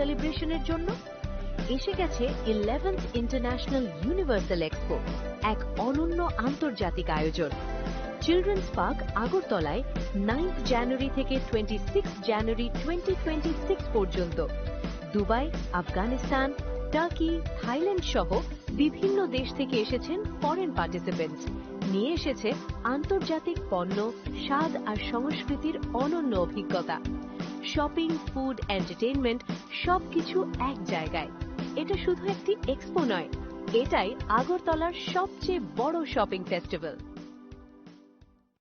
সেলিব্রেশনের জন্য? এসে গেছে 11th ইন্টারন্যাশনাল ইউনিভার্সাল এক্সপো, এক অনন্য আন্তর্জাতিক আয়োজন। চিলড্রেন্স পার্ক আগরতলায় 9th জানুয়ারি থেকে 26 জানুয়ারি 2026 পর্যন্ত। দুবাই, আফগানিস্তান, টার্কি, থাইল্যান্ড সহ বিভিন্ন দেশ থেকে এসেছেন ফরেন পার্টিসিপেন্টস। নিয়ে এসেছে আন্তর্জাতিক পণ্য, স্বাদ আর সংস্কৃতির অনন্য অভিজ্ঞতা। শপিং, ফুড, এন্টারটেইনমেন্ট সবকিছু এক জায়গায়। এটা শুধু একটি এক্সপো নয়, এটাই আগরতলার সবচেয়ে বড় shopping festival.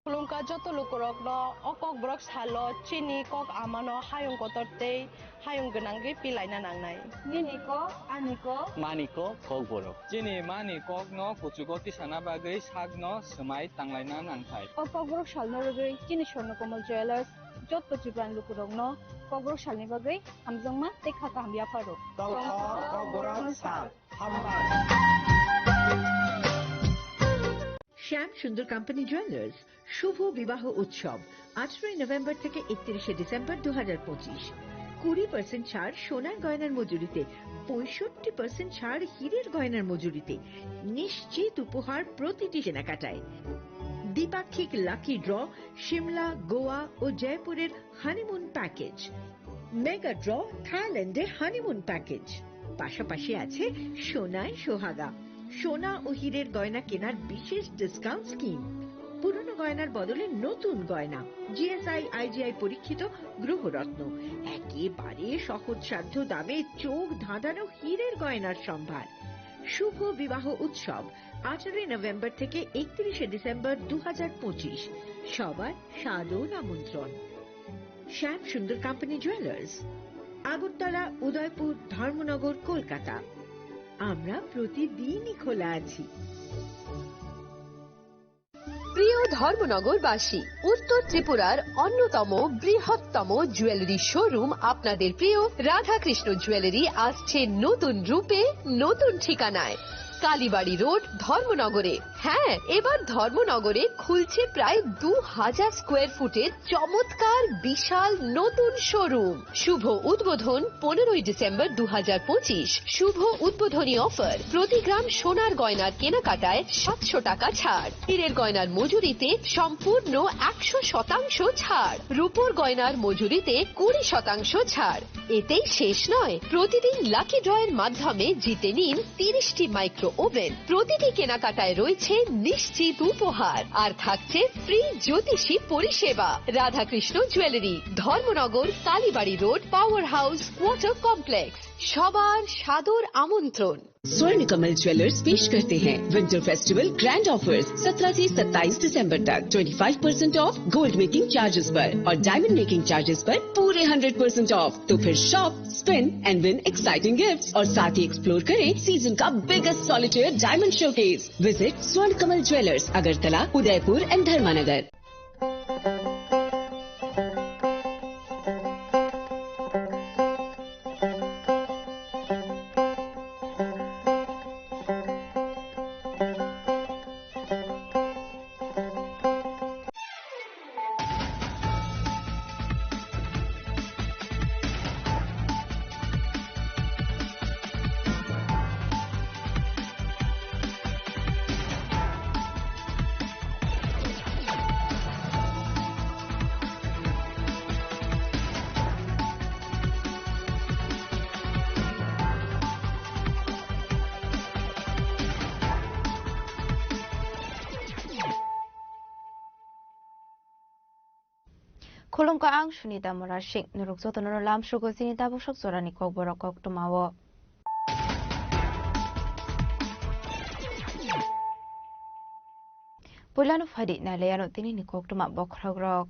Kulungka joto lukurokno okok brok salo chini kok amano hayung kotortei hayung genangge pilaina nangnai. Nini ko, ani ko, mani ko kok borok. Chini mani kok no kuchugoti sana bagay sag no semai tanglaina nangthai. okok brok salno rogoi chini Swarna Komal Jewelers joto jibran lukurokno kok brok salni bagai hamjangma tekha kahmya pharo. Kok borok sal hamba. শ্যাম সুন্দর company jewellers শুভ বিবাহ উৎসব 18 November থেকে 31 December 2025। 20% ছাড় সোনার গয়নার মজুরিতে, 65% ছাড় হীরের গয়নার মজুরিতে, নিশ্চিত উপহার প্রতিটি কেনাকাটায়। দ্বিপাক্ষিক লাকি ড্র, সিমলা, গোয়া ও জয়পুরের হানিমুন প্যাকেজ, মেগা ড্র থাইল্যান্ডে হানিমুন প্যাকেজ। পাশাপাশি আছে সোনায় সোহাগা, সোনা ও হীরের গয়না কেনার বিশেষ ডিসকাউন্ট স্কিম। পুরনো গয়নার বদলে নতুন গয়না, জিএসআই আইজিআই পরীক্ষিত গ্রহরত্ন, একেবারে সহজসাধ্য দামে চোখ ধাঁধানো হীরের গয়নার সম্ভার। শুভ বিবাহ উৎসব 18 নভেম্বর থেকে 31 ডিসেম্বর 2025। সবার সাদর আমন্ত্রণ। শ্যাম সুন্দর কোম্পানি জুয়েলার্স, আগরতলা, উদয়পুর, ধর্মনগর, কলকাতা। আমরা প্রতিদিনই খোলা আছি। প্রিয় ধর্মনগরবাসী, উত্তর ত্রিপুরার অন্যতম বৃহত্তম জুয়েলারি শোরুম আপনাদের প্রিয় রাধাকৃষ্ণ জুয়েলারি আসছে নতুন রূপে, নতুন ঠিকানায়, কালীবাড়ি রোড, ধর্মনগরে। হ্যাঁ, এবার ধর্মনগরে খুলছে প্রায় 2000 স্কোয়ার ফুটের চমৎকার বিশাল নতুন শোরুম। শুভ উদ্বোধন 15 ডিসেম্বর 2025। শুভ উদ্বোধনী অফার, প্রতি গ্রাম সোনার গয়নার কেনাকাটায় 700 টাকা ছাড়, হীরের গয়নার মজুরিতে সম্পূর্ণ 100% ছাড়, রূপোর গয়নার মজুরিতে 20% ছাড়। এতেই শেষ নয়, প্রতিদিন লাকি ড্রয়ের মাধ্যমে জিতে নিন 30টি মাইক্রো ওভেন। প্রতিটি কেনাকাটায় রয়েছে নিশ্চিত উপহার, আর থাকছে ফ্রি জ্যোতিষী পরিষেবা। Radhakrishna jewellery, Dharmanagar, Kalibari road, power house, water complex. সবার সাদর আমন্ত্রণ। स्वर्ण कमल ज्वेलर्स पेश करते हैं विंटर फेस्टिवल ग्रैंड ऑफर्स 17 से 27 दिसंबर तक 25% ऑफ गोल्ड मेकिंग चार्जेस पर और डायमंड मेकिंग चार्जेस पर पूरे 100% ऑफ। तो फिर shop, spin and win exciting gifts और साथ ही एक्सप्लोर करें सीजन का biggest solitaire diamond showcase. Visit Swarna Kamal jewellers, Agartala, Udaipur and Dharmanagar. Kolongka ang sunita morashik nurukso tonono lam shugo sinita bosok zorani kok borok kok tumawo. Pulano fadi na leyano tini ni kok tuma bokragrok.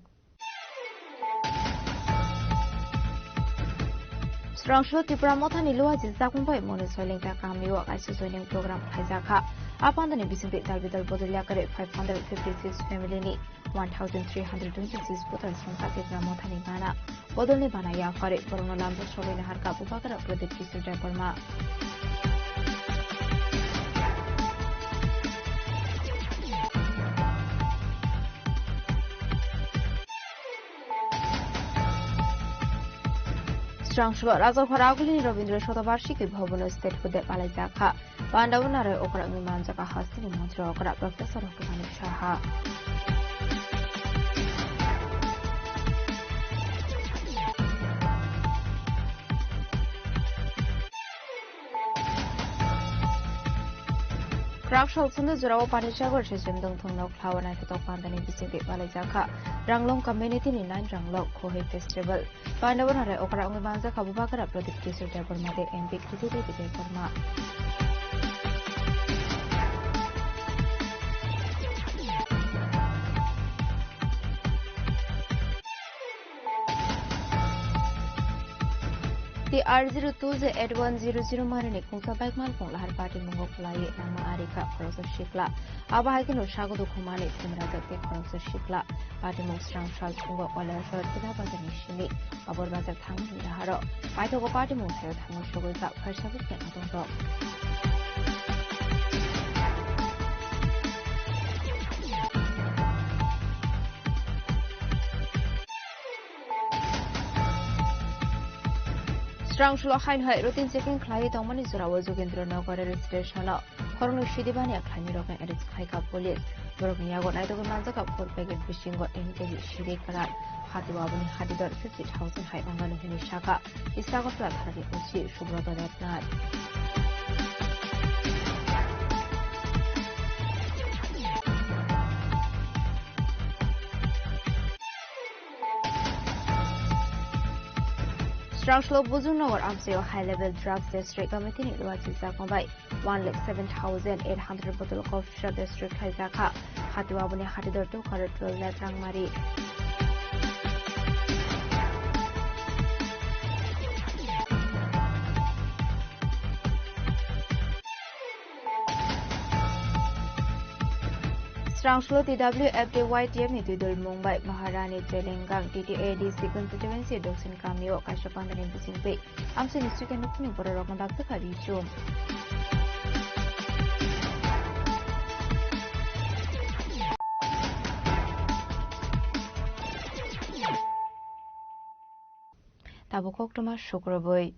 Strangshlo Tripura motha ni luwa jinsa kumpai moni soiling ta kamiwa kaisi joining program khaizakha. Apandani bisinte dalbidal bodolya kare 556 family ni 1326 putal sangka Tripura motha ni bana bodol ni bana ya kare borono lambo sobe na harka bupakara pradip kisudra parma. শ্রাংশল রাজরখরা আগুলিনি Rabindra Shatabarshiki Bhavan state হুদে পালাই জাখা পান্ডাবনারে okra বিমান জাকা হাস্তিনি মন্ত্র ওকরা professor হকুমানি Saha Rakshal Sundu Jurawa Panishagar Shishim Dung Thung Nok Flower Night of Pandani Bisiti Balajaka, Ranglong Community in Nine Ranglong Kohe Festival. Pandavanare Okra Banza Kabubakara Pratik Kisur Debormade MP Kriti Deborma. The R02Z8100 Marine Kunsa Bagman Lahar Party Mungoklai Nama Arika Krosa Shikla Abahakin Shago Kumani Timraza Krosa Shikla Party Mungstrang Shal Kungo Ola Short Kidabatanishini Aborbaza Tang Haro Paito Party Mungser Tango Shogoza Persavik Adongo Strangshlo Hain Hai routine checking Klai Domani Zurawa Zugindra Nagore station Horno Shidibani Klani Rogan and its Kaika police Borogniago Night of Manzaka for Paget fishing got any Shidi Karan Hatiwabani Hadidor 50,000 high on Hini Shaka Isago Flat Hadi Uchi Shubrata that night. Strangshlo Buzunor Amseo High Level Drugs District Committee in Luazizaka by 1,07,800 bottle of Shah District Haizaka Hatiwabuni Hadidor 212 lakh Rangmari. Strangshlo TWFDYTM Nitidul Mumbai Maharani Telengang TTADC constituency Doksin Kamyo Kashapandan Bisingbe Amsin Institute Nukni Borok Bakta Kavichum Tabukok Tomas Shukroboy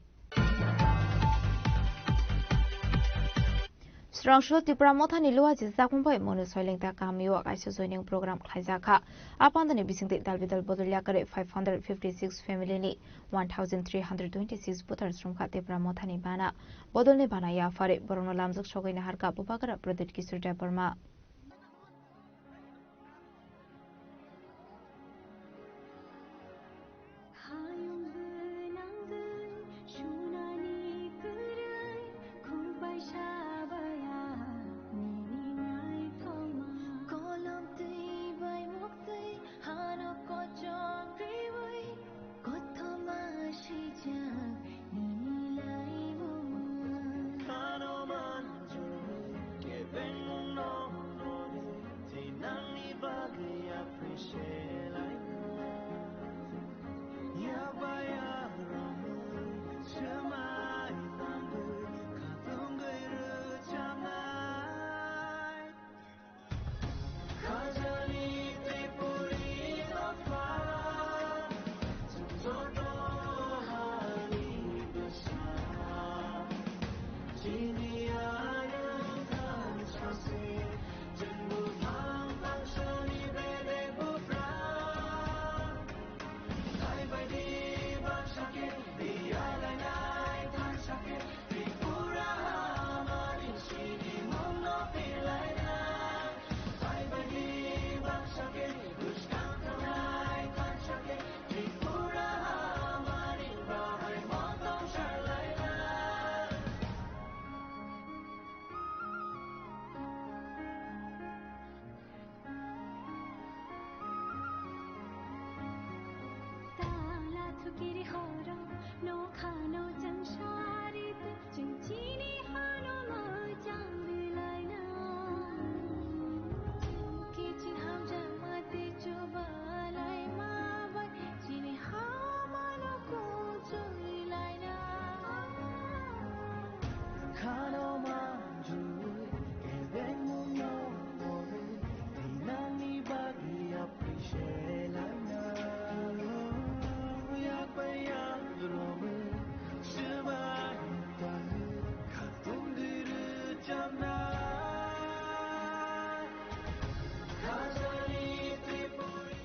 Strangshlo Tipra Mothani Luazi Zakumbai Monosoiling Takamiwa Iso joining program Kaizaka upon the Nebising Dalvidal Boduliakare 556 family 1,326 voters from Katipra Mothani Bana Bodolne Bana Yafare Borono Lamzak Shogin Harka Bubakara Pradit Kisur Deborma.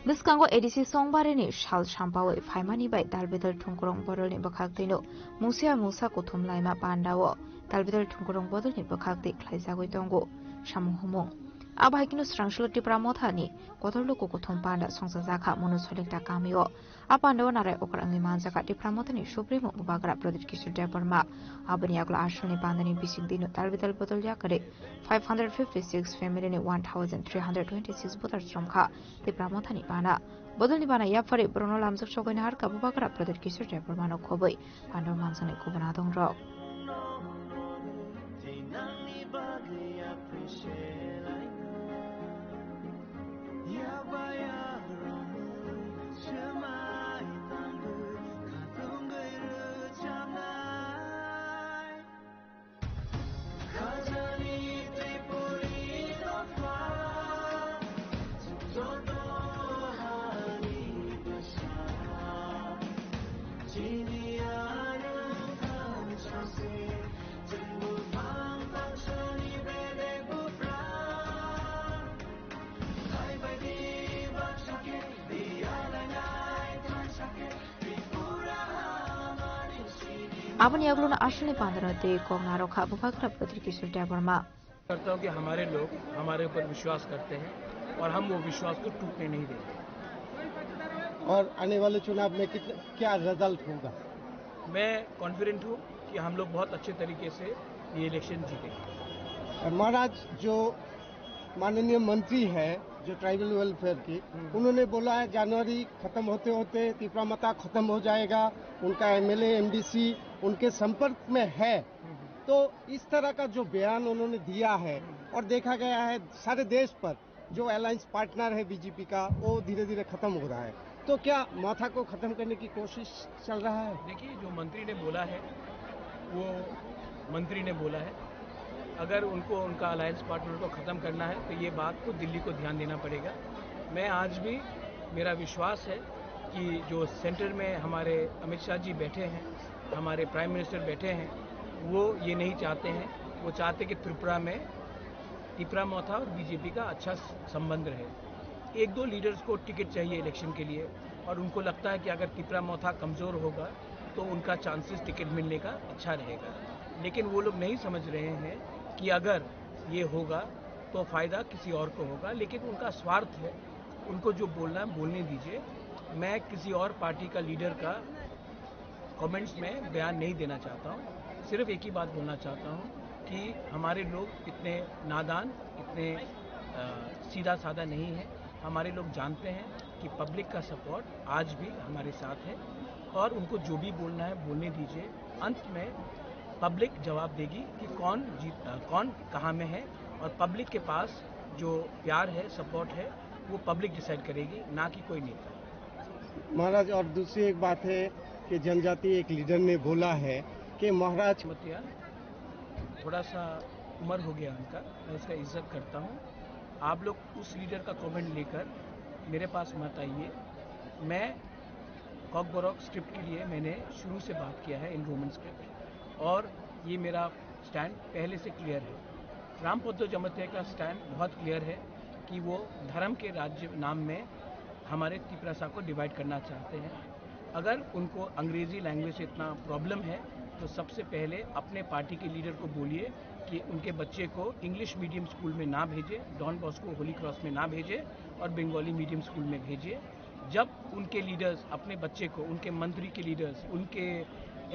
Biskango edisi songbareni shal shampawe faimani bai dalbedal tungkurong bodolni bakhaktino musia musa kothum laima pandawo dalbedal tungkurong bodolni bakhakti khlaijagoi tongo samuhumung abahikino srangshlo tipra mothani kothorlo ko kothum panda songsa jakha monosolekta kamio apandawo narai okrangi manjaka tipra mothani supremo mubagra pradesh kishor deparma abani agla ashoni pandani bisingdino dalbedal bodol yakare 556 family ni 1326 bodar stromkha tipra mothani pana bodol ni bana yapare brono lamjak sogoina har ka mubagra pradesh kishor deparma no khoboi pandaw mansani kubana dongrok Abani aglo na ashne pandana te ko ngaro kha bubagra pradesh kishor deparma करता हूं कि हमारे लोग हमारे ऊपर विश्वास करते हैं और हम वो विश्वास को टूटने नहीं देते और आने वाले चुनाव में क्या रिजल्ट होगा? मैं कॉन्फिडेंट हूं कि हम लोग बहुत अच्छे तरीके से ये इलेक्शन जीतेंगे। महाराज, जो माननीय मंत्री है जो ट्राइबल वेलफेयर की, उन्होंने बोला है जनवरी खत्म होते होते तिपरामता खत्म हो जाएगा, उनका एमएलए एमडीसी उनके संपर्क में है। तो इस तरह का जो बयान उन्होंने दिया है और देखा गया है सारे देश पर जो अलायंस पार्टनर है बीजेपी का वो धीरे धीरे खत्म हो रहा है, तो क्या माथा को खत्म करने की कोशिश चल रहा है? देखिए, जो मंत्री ने बोला है वो मंत्री ने बोला है। अगर उनको उनका अलायंस पार्टनर को ख़त्म करना है तो ये बात को दिल्ली को ध्यान देना पड़ेगा। मैं आज भी मेरा विश्वास है कि जो सेंटर में हमारे अमित शाह जी बैठे हैं, हमारे प्राइम मिनिस्टर बैठे हैं, वो ये नहीं चाहते हैं। वो चाहते कि त्रिपुरा में तिपरामोथा और बीजेपी का अच्छा संबंध रहे। एक दो लीडर्स को टिकट चाहिए इलेक्शन के लिए और उनको लगता है कि अगर तिपरामोथा कमज़ोर होगा तो उनका चांसेस टिकट मिलने का अच्छा रहेगा। लेकिन वो लोग नहीं समझ रहे हैं कि अगर ये होगा तो फ़ायदा किसी और को होगा। लेकिन उनका स्वार्थ है, उनको जो बोलना है बोलने दीजिए। मैं किसी और पार्टी का लीडर का कमेंट्स में बयान नहीं देना चाहता हूँ। सिर्फ एक ही बात बोलना चाहता हूँ कि हमारे लोग इतने नादान, इतने सीधा साधा नहीं है। हमारे लोग जानते हैं कि पब्लिक का सपोर्ट आज भी हमारे साथ है और उनको जो भी बोलना है बोलने दीजिए। अंत में पब्लिक जवाब देगी कि कौन कहाँ में है, और पब्लिक के पास जो प्यार है, सपोर्ट है, वो पब्लिक डिसाइड करेगी, ना कि कोई नेता। महाराज, और दूसरी एक बात है कि जनजाति एक लीडर ने बोला है कि महाराज मतिया थोड़ा सा उम्र हो गया उनका, मैं उसका इज्जत करता हूँ। आप लोग उस लीडर का कमेंट लेकर मेरे पास मत आइए। मैं कॉकबोरॉक स्क्रिप्ट के लिए मैंने शुरू से बात किया है इन रोमन स्क्रिप्ट, और ये मेरा स्टैंड पहले से क्लियर है। रामपोद्दो जमतिया का स्टैंड बहुत क्लियर है कि वो धर्म के राज्य नाम में हमारे तिपरासा को डिवाइड करना चाहते हैं। अगर उनको अंग्रेज़ी लैंग्वेज से इतना प्रॉब्लम है तो सबसे पहले अपने पार्टी के लीडर को बोलिए कि उनके बच्चे को इंग्लिश मीडियम स्कूल में ना भेजे, डॉन बॉस्को होली क्रॉस में ना भेजे और बंगाली मीडियम स्कूल में भेजे। जब उनके लीडर्स अपने बच्चे को, उनके मंत्री के लीडर्स, उनके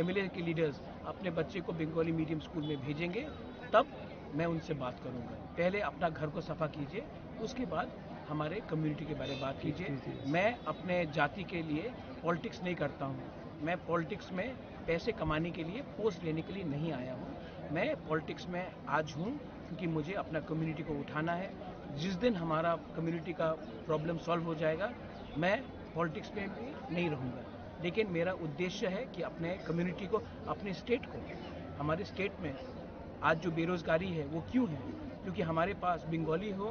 एमएलए के लीडर्स अपने बच्चे को बंगाली मीडियम स्कूल में भेजेंगे तब मैं उनसे बात करूंगा। पहले अपना घर को सफा कीजिए, उसके बाद हमारे कम्युनिटी के बारे में बात कीजिए। मैं अपने जाति के लिए पॉलिटिक्स नहीं करता हूँ। मैं पॉलिटिक्स में पैसे कमाने के लिए, पोस्ट लेने के लिए नहीं आया हूँ। मैं पॉलिटिक्स में आज हूँ क्योंकि मुझे अपना कम्युनिटी को उठाना है। जिस दिन हमारा कम्युनिटी का प्रॉब्लम सॉल्व हो जाएगा मैं पॉलिटिक्स में भी नहीं रहूँगा। लेकिन मेरा उद्देश्य है कि अपने कम्युनिटी को, अपने स्टेट को, हमारे स्टेट में आज जो बेरोज़गारी है वो क्यों है? क्योंकि हमारे पास बंगाली हो,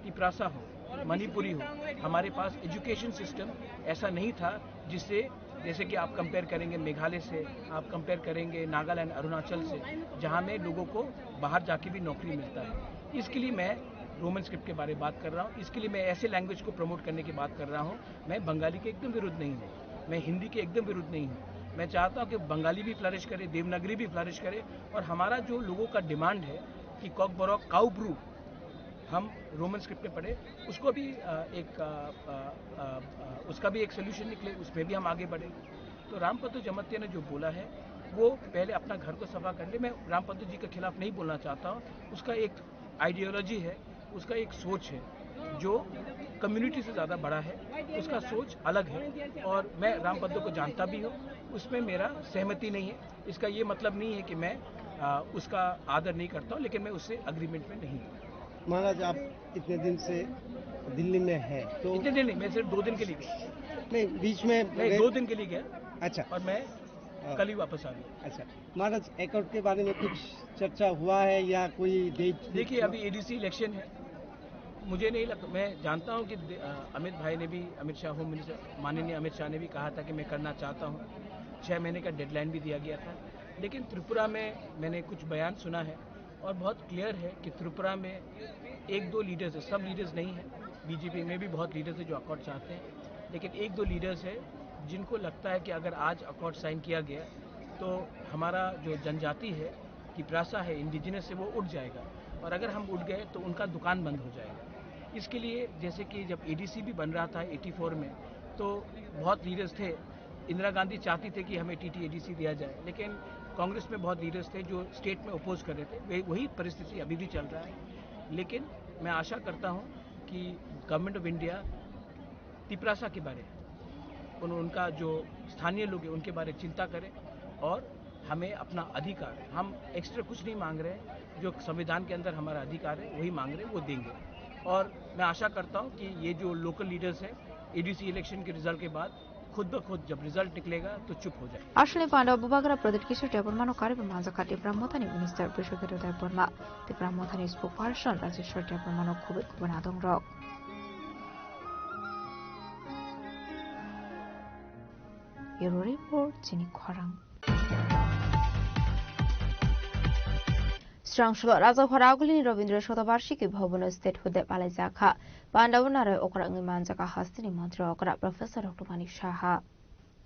तिपरासा हो, मणिपुरी हो, हमारे पास एजुकेशन सिस्टम ऐसा नहीं था जिससे, जैसे कि आप कंपेयर करेंगे मेघालय से, आप कंपेयर करेंगे नागालैंड, अरुणाचल से, जहां में लोगों को बाहर जाके भी नौकरी मिलता है। इसके लिए मैं रोमन स्क्रिप्ट के बारे में बात कर रहा हूँ। इसके लिए मैं ऐसे लैंग्वेज को प्रमोट करने की बात कर रहा हूँ। मैं बंगाली के एकदम विरुद्ध नहीं हूँ, मैं हिंदी के एकदम विरुद्ध नहीं हूँ। मैं चाहता हूँ कि बंगाली भी फ्लरिश करे, देवनागरी भी फ्लरिश करे, और हमारा जो लोगों का डिमांड है कि कॉकबोरॉक काउब्रू हम रोमन स्क्रिप्ट में पढ़े, उसको भी उसका भी एक सोल्यूशन निकले, उसमें भी हम आगे बढ़े। तो रामपद्दू जमत्या ने जो बोला है वो पहले अपना घर को सफा कर ले। मैं रामपद्दू जी के खिलाफ नहीं बोलना चाहता हूँ। उसका एक आइडियोलॉजी है, उसका एक सोच है जो कम्युनिटी से ज़्यादा बड़ा है, उसका सोच अलग है, और मैं रामपद्दू को जानता भी हूँ, उसमें मेरा सहमति नहीं है। इसका ये मतलब नहीं है कि मैं उसका आदर नहीं करता हूँ, लेकिन मैं उससे अग्रीमेंट में नहीं हूँ। महाराज, आप इतने दिन से दिल्ली में है तो? इतने दिन नहीं, मैं सिर्फ 2 दिन के लिए गया। नहीं, बीच में नहीं, 2 दिन के लिए गया। अच्छा। और मैं कल ही वापस आ गया। अच्छा महाराज, एकॉर्ड के बारे में कुछ चर्चा हुआ है या कोई डेट? देखिए, अभी एडीसी इलेक्शन है, मुझे नहीं लगता, मैं जानता हूं कि अमित भाई ने भी, अमित शाह होम मिनिस्टर माननीय अमित शाह ने भी कहा था कि मैं करना चाहता हूं। 6 महीने का डेडलाइन भी दिया गया था, लेकिन त्रिपुरा में मैंने कुछ बयान सुना है और बहुत क्लियर है कि त्रिपुरा में 1-2 लीडर्स है, सब लीडर्स नहीं है। बीजेपी में भी बहुत लीडर्स है जो अकॉर्ड चाहते हैं, लेकिन 1-2 लीडर्स है जिनको लगता है कि अगर आज अकॉर्ड साइन किया गया तो हमारा जो जनजाति है कि प्रासा है, इंडिजिनस है, वो उठ जाएगा, और अगर हम उठ गए तो उनका दुकान बंद हो जाएगा। इसके लिए जैसे कि जब एडीसी भी बन रहा था 84 में, तो बहुत लीडर्स थे, इंदिरा गांधी चाहती थे कि हमें टीटी एडीसी दिया जाए, लेकिन कांग्रेस में बहुत लीडर्स थे जो स्टेट में अपोज कर रहे थे। वही परिस्थिति अभी भी चल रहा है, लेकिन मैं आशा करता हूं कि गवर्नमेंट ऑफ इंडिया तिपरासा के बारे उनका जो स्थानीय लोग हैं उनके बारे चिंता करें, और हमें अपना अधिकार, हम एक्स्ट्रा कुछ नहीं मांग रहे हैं, जो संविधान के अंदर हमारा अधिकार है वही मांग रहे हैं, वो देंगे। और मैं आशा करता हूं कि ये जो लोकल लीडर्स हैं एडीसी इलेक्शन के रिजल्ट के बाद खुद ब खुद जब रिजल्ट निकलेगा तो चुप हो जाए। Ashley Panda Bubagara Pradesh Kisha Burmano Karibu Mazaka Tipramothani Minister Bishopito Burma Tipramothani spokesperson Rajeshwar Burmano Kubik Banadong Rock. Euro report Chini Korang. Strangshlo Raza Horagulini Ravindra Shotavarshiki Bhavana Statehood de Palazaka, Pandavunara Okrang Manjaka Hastini Mantra Okra Professor Dr. Manik Shaha.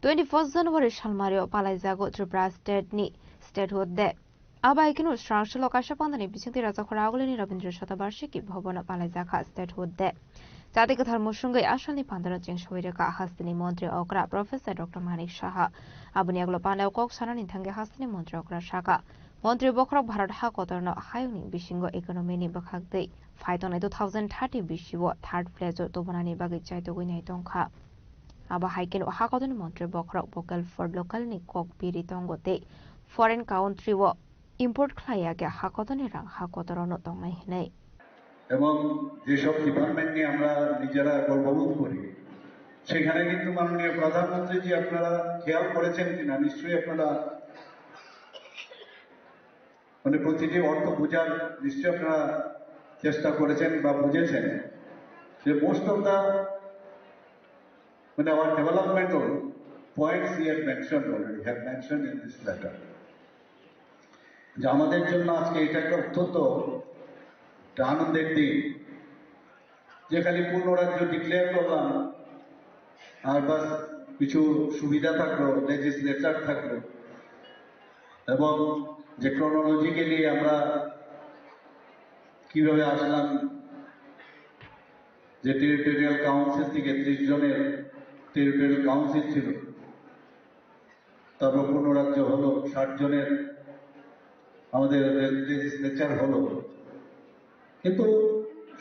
21st January Shalmario Palazago Tripura State ni Statehood de Abaikino Strangshlo Kashapandani Bichiti Raza Horagulini Ravindra Shotavarshiki Bhavana Palazaka Statehood de Tatikathar Mushunga Ashani Pandana Jingshoiraka Hastini Montri Okra Professor Dr. Manik Shaha Abuniaglo Panda Kok Sanani Tangi Hastini Montri Okra Shaka Montri Bokrok Bharat Hakotorno Hayuni Bishingo Economy ni Bakhagde Fight on 2030 Bishiwo Third Pleasure Tobanani Bagi Chaito Winai Tonka Aba Haikin Hakoton Montri Bokrok Vocal for Local ni Kok Piri Tongote Foreign Country Wo Import Klayage Hakotoni Rang Hakotorono Tongai Hine এবং যেসব department নিয়ে আমরা নিজেরা গর্ববোধ করি সেখানে কিন্তু মাননীয় প্রধানমন্ত্রী জি আপনারা খেয়াল করেছেন কিনা নিশ্চয়ই আপনারা মানে প্রতিটি অর্থ বোঝার নিশ্চয়ই আপনারা চেষ্টা করেছেন বা বুঝেছেন যে মোস্ট অফ দা মানে our developmental points he had mentioned already have mentioned in this letter যে আমাদের জন্য আজকে এটা একটা অত্যন্ত আনন্দের দিন যে খালি পূর্ণ রাজ্য ডিক্লেয়ার করলাম আর বাস কিছু সুবিধা থাকলো লেজিসলেচার থাকলো এবং যে ক্রোনোলজিক্যালি আমরা কিভাবে আসলাম যে টেরিটোরিয়াল কাউন্সিল থেকে 30 জনের টেরিটোরিয়াল কাউন্সিল ছিল তারপর পূর্ণ রাজ্য হলো 60 জনের আমাদের লেজিসলেচার হলো কিন্তু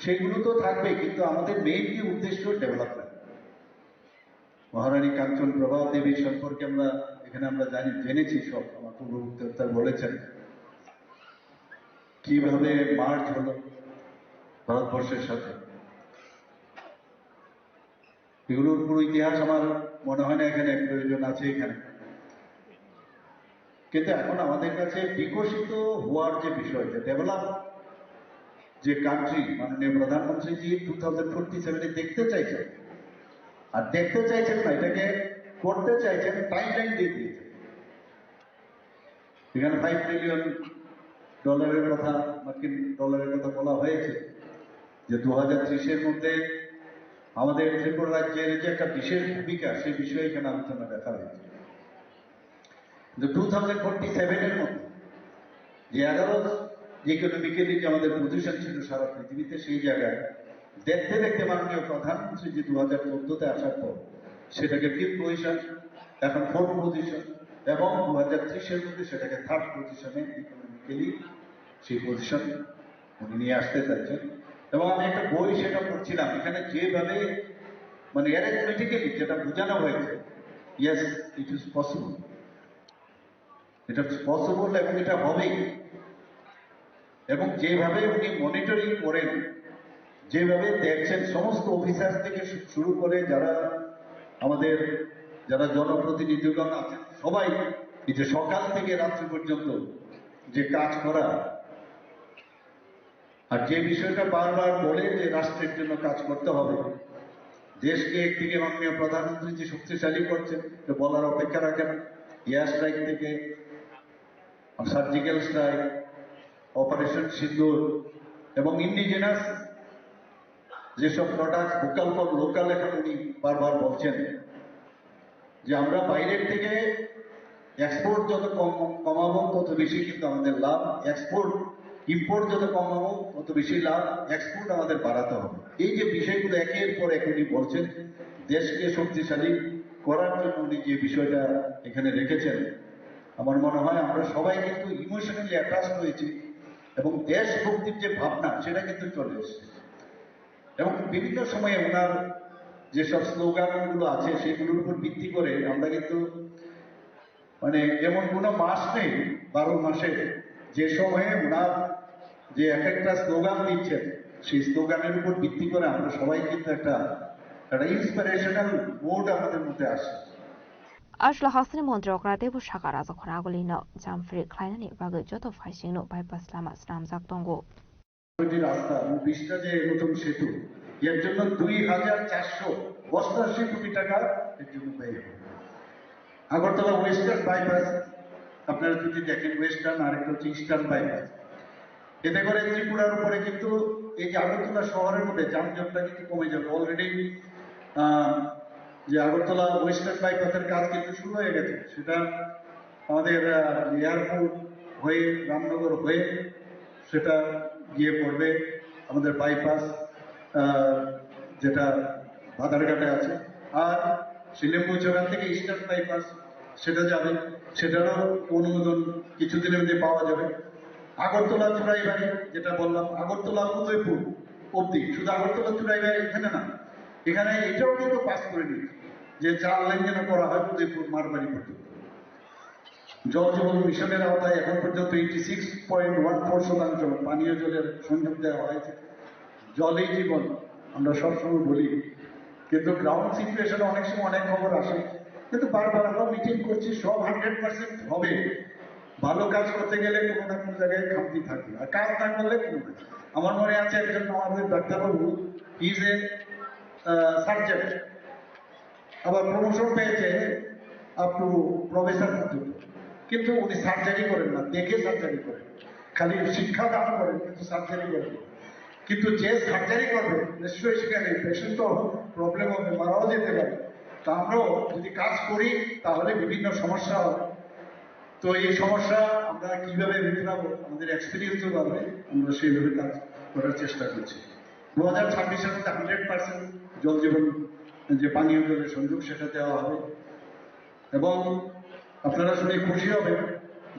সেগুলো তো থাকবে কিন্তু আমাদের মেইন কি উদ্দেশ্য ডেভেলপমেন্ট মহারানী কাঞ্চন প্রভা দেবী সম্পর্কে আমরা এখানে আমরা জেনেছি সব আমার পূর্ববর্তী বলেছেন কিভাবে মার্চ হলো ভারতবর্ষের সাথে এগুলোর পুরো ইতিহাস আমার মনে হয় না এখানে প্রয়োজন আছে এখানে কিন্তু এখন আমাদের কাছে বিকশিত হওয়ার যে বিষয়টা ডেভেলপ যে কান্ট্রি মাননীয় প্রধানমন্ত্রী জি 2047 দেখতে চাইছেন আর দেখতে চাইছেন না এটাকে করতে চাইছেন টাইমলাইন দিয়ে দিয়েছেন এখানে $5 ট্রিলিয়ন কথা মার্কিন ডলারের কথা বলা হয়েছে যে 2030-এর মধ্যে আমাদের ত্রিপুরা রাজ্যের যে একটা বিশেষ ভূমিকা সেই বিষয়ে এখানে আলোচনা দেখা হয়েছে। কিন্তু 2047-এর মধ্যে যে 11 ইকোনমিক্যালি যে আমাদের পজিশন ছিল সারা পৃথিবীতে, সেই জায়গায় দেখতে দেখতে মাননীয় প্রধানমন্ত্রী যে 2014-তে আসার পর সেটাকে 5th পজিশন, এখন 4th পজিশন, এবং 2030-এর মধ্যে সেটাকে 3rd পজিশনে ইকোনমিক্যালি সেই পজিশন উনি নিয়ে আসতে চাইছেন। এবং আমি একটা বই সেটা পড়ছিলাম, এখানে যেভাবে মানে অ্যারিথমেটিক্যালি যেটা বোঝানো হয়েছে, ইয়েস ইট ইজ পসিবল, এটা পসিবল এবং এটা হবেই। এবং যেভাবে উনি মনিটরিং করেন, যেভাবে দেখছেন, সমস্ত অফিসার থেকে শুরু করে যারা জনপ্রতিনিধিগণ আছেন সবাই, এই যে সকাল থেকে রাত্রি পর্যন্ত যে কাজ করা, আর যে বিষয়টা বারবার বলে যে রাষ্ট্রের জন্য কাজ করতে হবে, দেশকে একদিকে মাননীয় প্রধানমন্ত্রী যে শক্তিশালী করছেন বলার অপেক্ষা রাখেন, এয়ার স্ট্রাইক থেকে সার্জিক্যাল স্ট্রাইক, অপারেশন সিন্দুর এবং ইন্ডিজেনাস যেসব প্রোডাক্ট ভোকাল ফর লোকাল, এখন উনি বারবার বলছেন যে আমরা বাইরের থেকে এক্সপোর্ট যত কমাবো তত বেশি কিন্তু আমাদের লাভ, ইম্পোর্ট যত কমাবো তত বেশি লাভ, এক্সপোর্ট আমাদের বাড়াতে হবে। এই যে বিষয়গুলো একের পর এক উনি বলছেন, দেশকে শক্তিশালী করার জন্য উনি যে বিষয়টা এখানে রেখেছেন, আমার মনে হয় আমরা সবাই কিন্তু ইমোশনালি অ্যাটাচ হয়েছি এবং দেশভক্তির যে ভাবনা সেটা কিন্তু চলে এসেছে। এবং বিভিন্ন সময়ে ওনার যেসব স্লোগানগুলো আছে সেগুলোর উপর ভিত্তি করে আমরা কিন্তু মানে এমন কোনো মাস নেই 12 মাসে যে সময়ে ওনার যে এক একটা স্লোগান দিচ্ছেন, সেই স্লোগানের উপর ভিত্তি করে আমরা সবাই কিন্তু একটা ইন্সপিরেশনাল মোড আমাদের মধ্যে আসে। Ashla Hasani Mondrokra Debu Shakara Zakhoragolino, Jamfrey Kleinani Bago Joto Fashino bypass Lama Snam Zaktongo. রাস্তা 20টা যে নতুন সেতু, এর জন্য 2488 কোটি টাকা এর জন্য ব্যয় হবে। আগরতলা ওয়েস্টার্ন বাইপাস আপনারা যদি দেখেন, ওয়েস্টার্ন আর একটা হচ্ছে ইস্টার্ন বাইপাস, এতে করে ত্রিপুরার উপরে কিন্তু এই যে আগরতলা শহরের মধ্যে যানজটটা কিন্তু কমে যাবে। অলরেডি যে আগরতলা ওয়েস্টার্ন বাইপাসের কাজ কিন্তু শুরু হয়ে গেছে, সেটা আমাদের এয়ারপোর্ট হয়ে রামনগর হয়ে সেটা গিয়ে পড়বে আমাদের বাইপাস যেটা বাধারঘাটে আছে, আর শিলিগুড়ি থেকে ইস্টার্ন বাইপাস সেটা যাবে, সেটারও অনুমোদন কিছুদিনের মধ্যে পাওয়া যাবে। আগরতলা চুড়াইবাড়ি যেটা বললাম, আগরতলা উদয়পুর অব্দি, শুধু আগরতলা চুড়াইবাড়ি এখানে না, এখানে এটাও কিন্তু পাস করে দিয়েছে যে 4 লেন যেন করা হয় উদয়পুর মারবাড়ি পর্যন্ত। জল জীবন মিশনের আওতায় এখন পর্যন্ত 86.14% পানীয় জলের সংযোগ দেওয়া হয়েছে। জলেই জীবন আমরা সবসময় বলি, কিন্তু গ্রাউন্ড সিচুয়েশনে অনেক সময় অনেক খবর আসে, কিন্তু বারবার আমরা মিটিং করছি, সব 100% হবে। ভালো কাজ করতে গেলে কোনো না কোনো জায়গায় খামতি থাকবে, আর কাজ না করলে কোনো না। আমার মনে আছে একজন আমাদের ডাক্তারবাবু, ইজ এ সার্জন, আবার প্রমোশন পেয়েছে আপ টু প্রফেসর পর্যন্ত, কিন্তু উনি সার্জারি করেন না, দেখে সার্জারি করেন, খালি শিক্ষা দান করেন কিন্তু সার্জারি করেন। কিন্তু যে সার্জারি করবে নিশ্চয়ই সেখানে পেশেন্ট তো প্রবলেম হবে, মারাও যেতে পারে। তা আমরাও যদি কাজ করি তাহলে বিভিন্ন সমস্যা হবে। তো এই সমস্যা আমরা কিভাবে মেটাবো, আমাদের এক্সপিরিয়েন্সও বাড়বে, আমরা সেইভাবে কাজ করার চেষ্টা করছি। 2026-এর মধ্যে 100% জল জীবন যে পানীয় জলের সংযোগ সেটা দেওয়া হবে। এবং আপনারা শুনে খুশি হবেন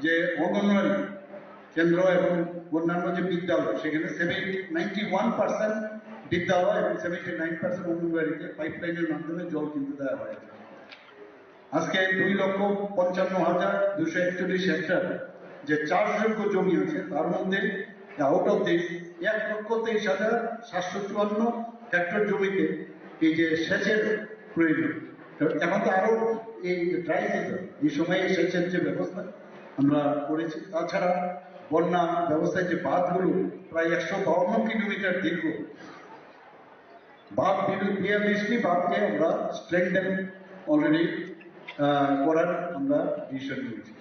যে অঙ্গনওয়াড়ি কেন্দ্র এবং অন্যান্য যে বিদ্যালয়, সেখানে 91% বিদ্যালয় এবং 79% অঙ্গনওয়াড়িতে পাইপলাইনের মাধ্যমে জল কিনতে দেওয়া হয়েছে। আজকে 2,55,241 হেক্টর যে চাষযোগ্য জমি আছে, তার মধ্যে আউট অফ দিস 1,23,754 হেক্টর জমিতে এই যে সেচের প্রয়োজন। এখন তো আরো এই ড্রাই সিজন, এই সময়ে সেচের যে ব্যবস্থা আমরা করেছি, তাছাড়া বন্যা ব্যবস্থায় যে বাঁধগুলো প্রায় 152 কিলোমিটার দীর্ঘ, বাঁধ 42টি বাঁধকে আমরা স্ট্রেংথেন অলরেডি করার আমরা ডিসিশন নিয়েছি।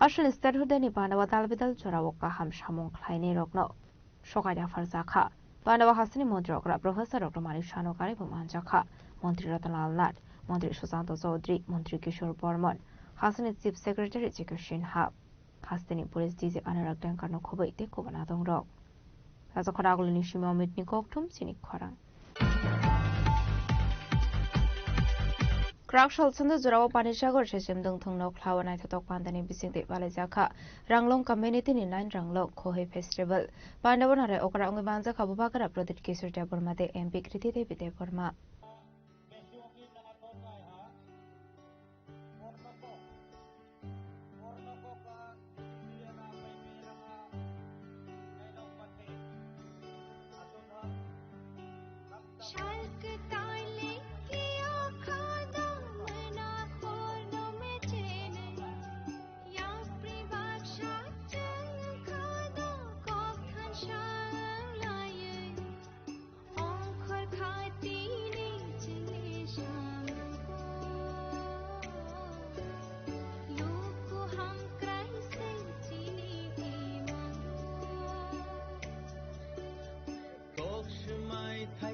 Ashal Stadhudani Banawa Dalbidal Jorawaka Ham Shamon Kleine Rogno Shokaya Farzaka Pandawa Hasani Mantri Okra Professor Dr. Malik Shanokari Pumanjaka, Mantri Ratanlal Nat, Mantri Susanto Chaudhary, Mantri Kishore Burman, Hasani Chief Secretary Jekir Shinha, Hasani Police DG Anurag Dankarno Khobai Teko Banadong Rok. As a Kodagul Nishimo Mitni Koktum, Sinik Korang. Krakshal Sunda Zurawa Panishago Shishim Dung Tung No Klawa Night Tok Pandani Bising de Valezaka, Ranglong Community in Nine Ranglong Kohe Festival, Pandavanare Okra Ungibanza Kabubakara Prodit Kisur Debormate MP Kriti Devi Deborma.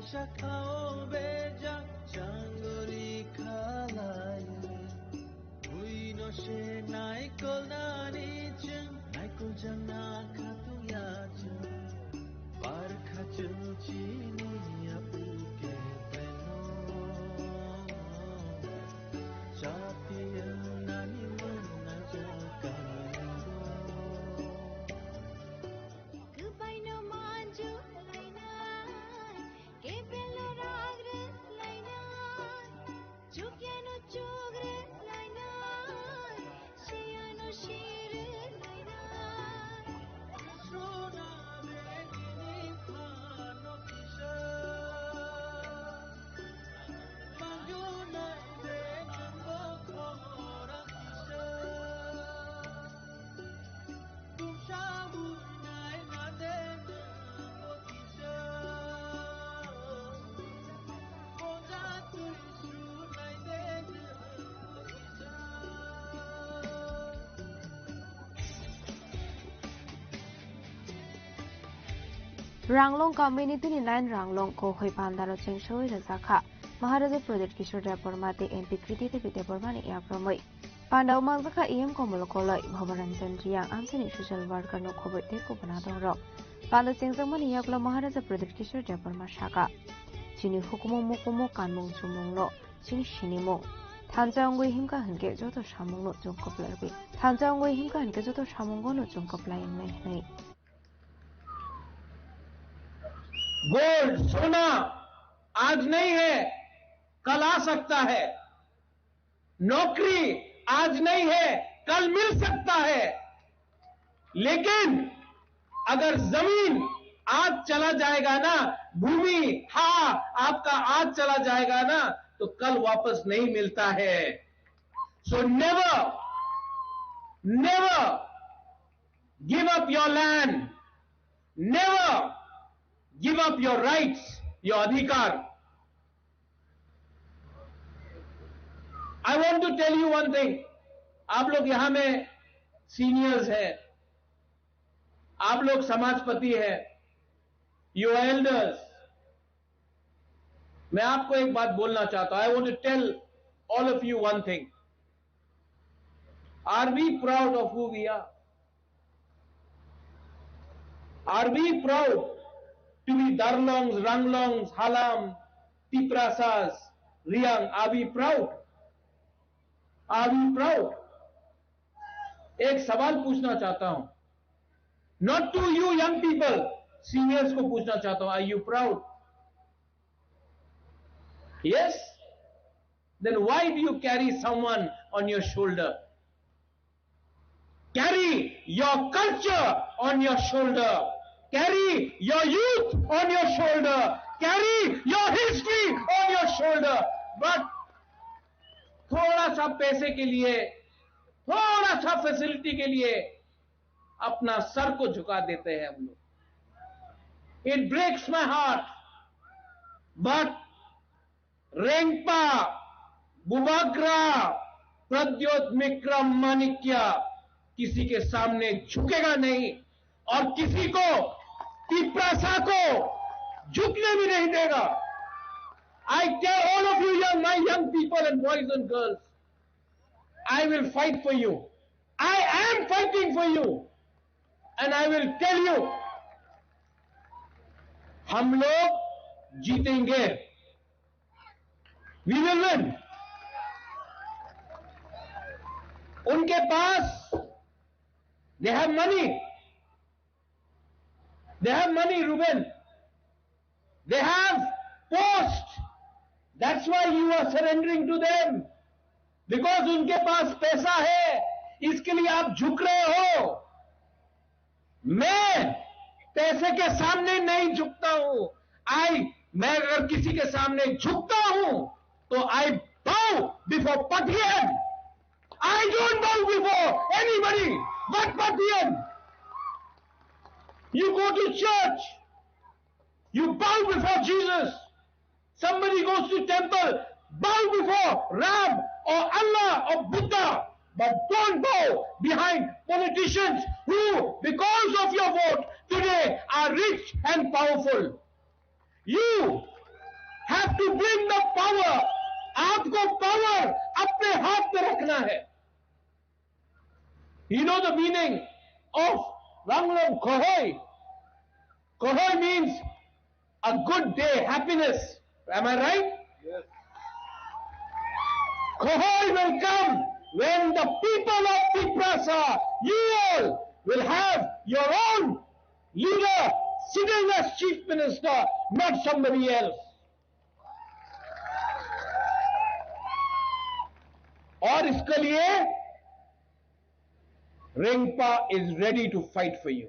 Shakao beja changori khalaye hui no she naikol nani chum naikol jana khatu ya chum par khachu chini apuke beno chatiya nani manna jakalo goodbye no manju Ranglong Community in Nine Ranglong Kohoi Pandaro Chengshoi Razaka, Maharaja Prodit Kishore Debormate MP Kriti Devi Debormani Yapromoi. Pandaw Manzaka EM Komolokoloi, Bhavaranjan Riang Anthony Social Worker no Kobo Teko Banadong Rock. Panda Singsamani Yakla Maharaja Prodit Kishore Deborma Shaka. Chini Hukumo Mukumo Kanmong Sumonglo, Chini Shinimo. Tanjangwe Himka Hanke Joto Shamongo Jungkoplarbi. Tanjangwe Himka Hanke Joto Shamongo no Jungkoplai in Mehnai. Gold सोना आज नहीं है कल आ सकता है नौकरी आज नहीं है कल मिल सकता है लेकिन अगर जमीन आज चला जाएगा ना भूमि आपका आज चला जाएगा ना तो कल वापस नहीं मिलता है so never give up your land never Give up your rights, your adhikar. I want to tell you one thing. आप लोग यहां में सीनियर्स हैं, आप लोग समाजपति हैं, you are elders. मैं आपको एक बात बोलना चाहता हूं. I want to tell all of you one thing. Are we proud of who we are? Are we proud to be Darlongs, Ranglongs, Halam, Tiprasas, Riang? Are we proud? Are we proud? एक सवाल पूछना चाहता हूं. Not to you young people, seniors को पूछना चाहता हूं. Are you proud? Yes? Then why do you carry someone on your shoulder? Carry your culture on your shoulder. Carry your youth on your shoulder. Carry your history on your shoulder. But थोड़ा सा पैसे के लिए, थोड़ा सा facility के लिए अपना सर को झुका देते हैं हम लोग. It breaks my heart. But Rengpa, Bubagra, Pradyot Mikram Manikya किसी के सामने झुकेगा नहीं और किसी को, तिप्रासा को, झुकने भी नहीं देगा। I tell all of you, my young people and boys and girls, I will fight for you. I am fighting for you. And I will tell you, हम लोग जीतेंगे. We will win. उनके पास, they have money. They have money, Ruben. They have post. That's why you are surrendering to them. Because उनके पास पैसा है, इसके लिए आप झुक रहे हो. मैं पैसे के सामने नहीं झुकता हूं. मैं अगर किसी के सामने झुकता हूं, तो I bow before Pathian. I don't bow before anybody but Pathian. You go to church, you bow before Jesus. Somebody goes to temple, bow before Ram or Allah or Buddha, but don't bow behind politicians who, because of your vote, today are rich and powerful. You have to bring the power. आपको power अपने हाथ में रखना है. You know the meaning of Ranglong Kohoi? Kohoi means a good day, happiness. Am I right? Yes. Kohoi will come when the people of Tiprasa, you all, will have your own leader sitting as chief minister, not somebody else. और इसके लिए Rengpa is ready to fight for you.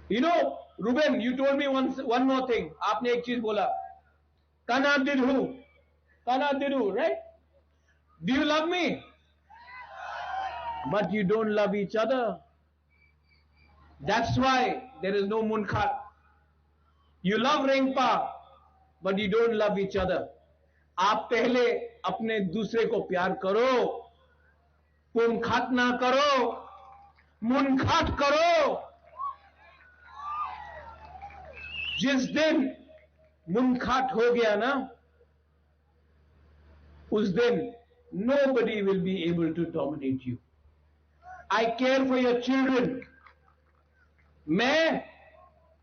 You know, Ruben, you told me one more thing. आपने एक चीज बोला. Kana Didu, right? Do you love me? But you don't love each other. That's why there is no Munkhat. You love Rengpa, but you don't love each other. आप पहले अपने दूसरे को प्यार करो, पुनखाट ना करो, मुनखाट करो. जिस दिन मुनखाट हो गया ना, उस दिन nobody will be able to dominate you. I care for your children. मैं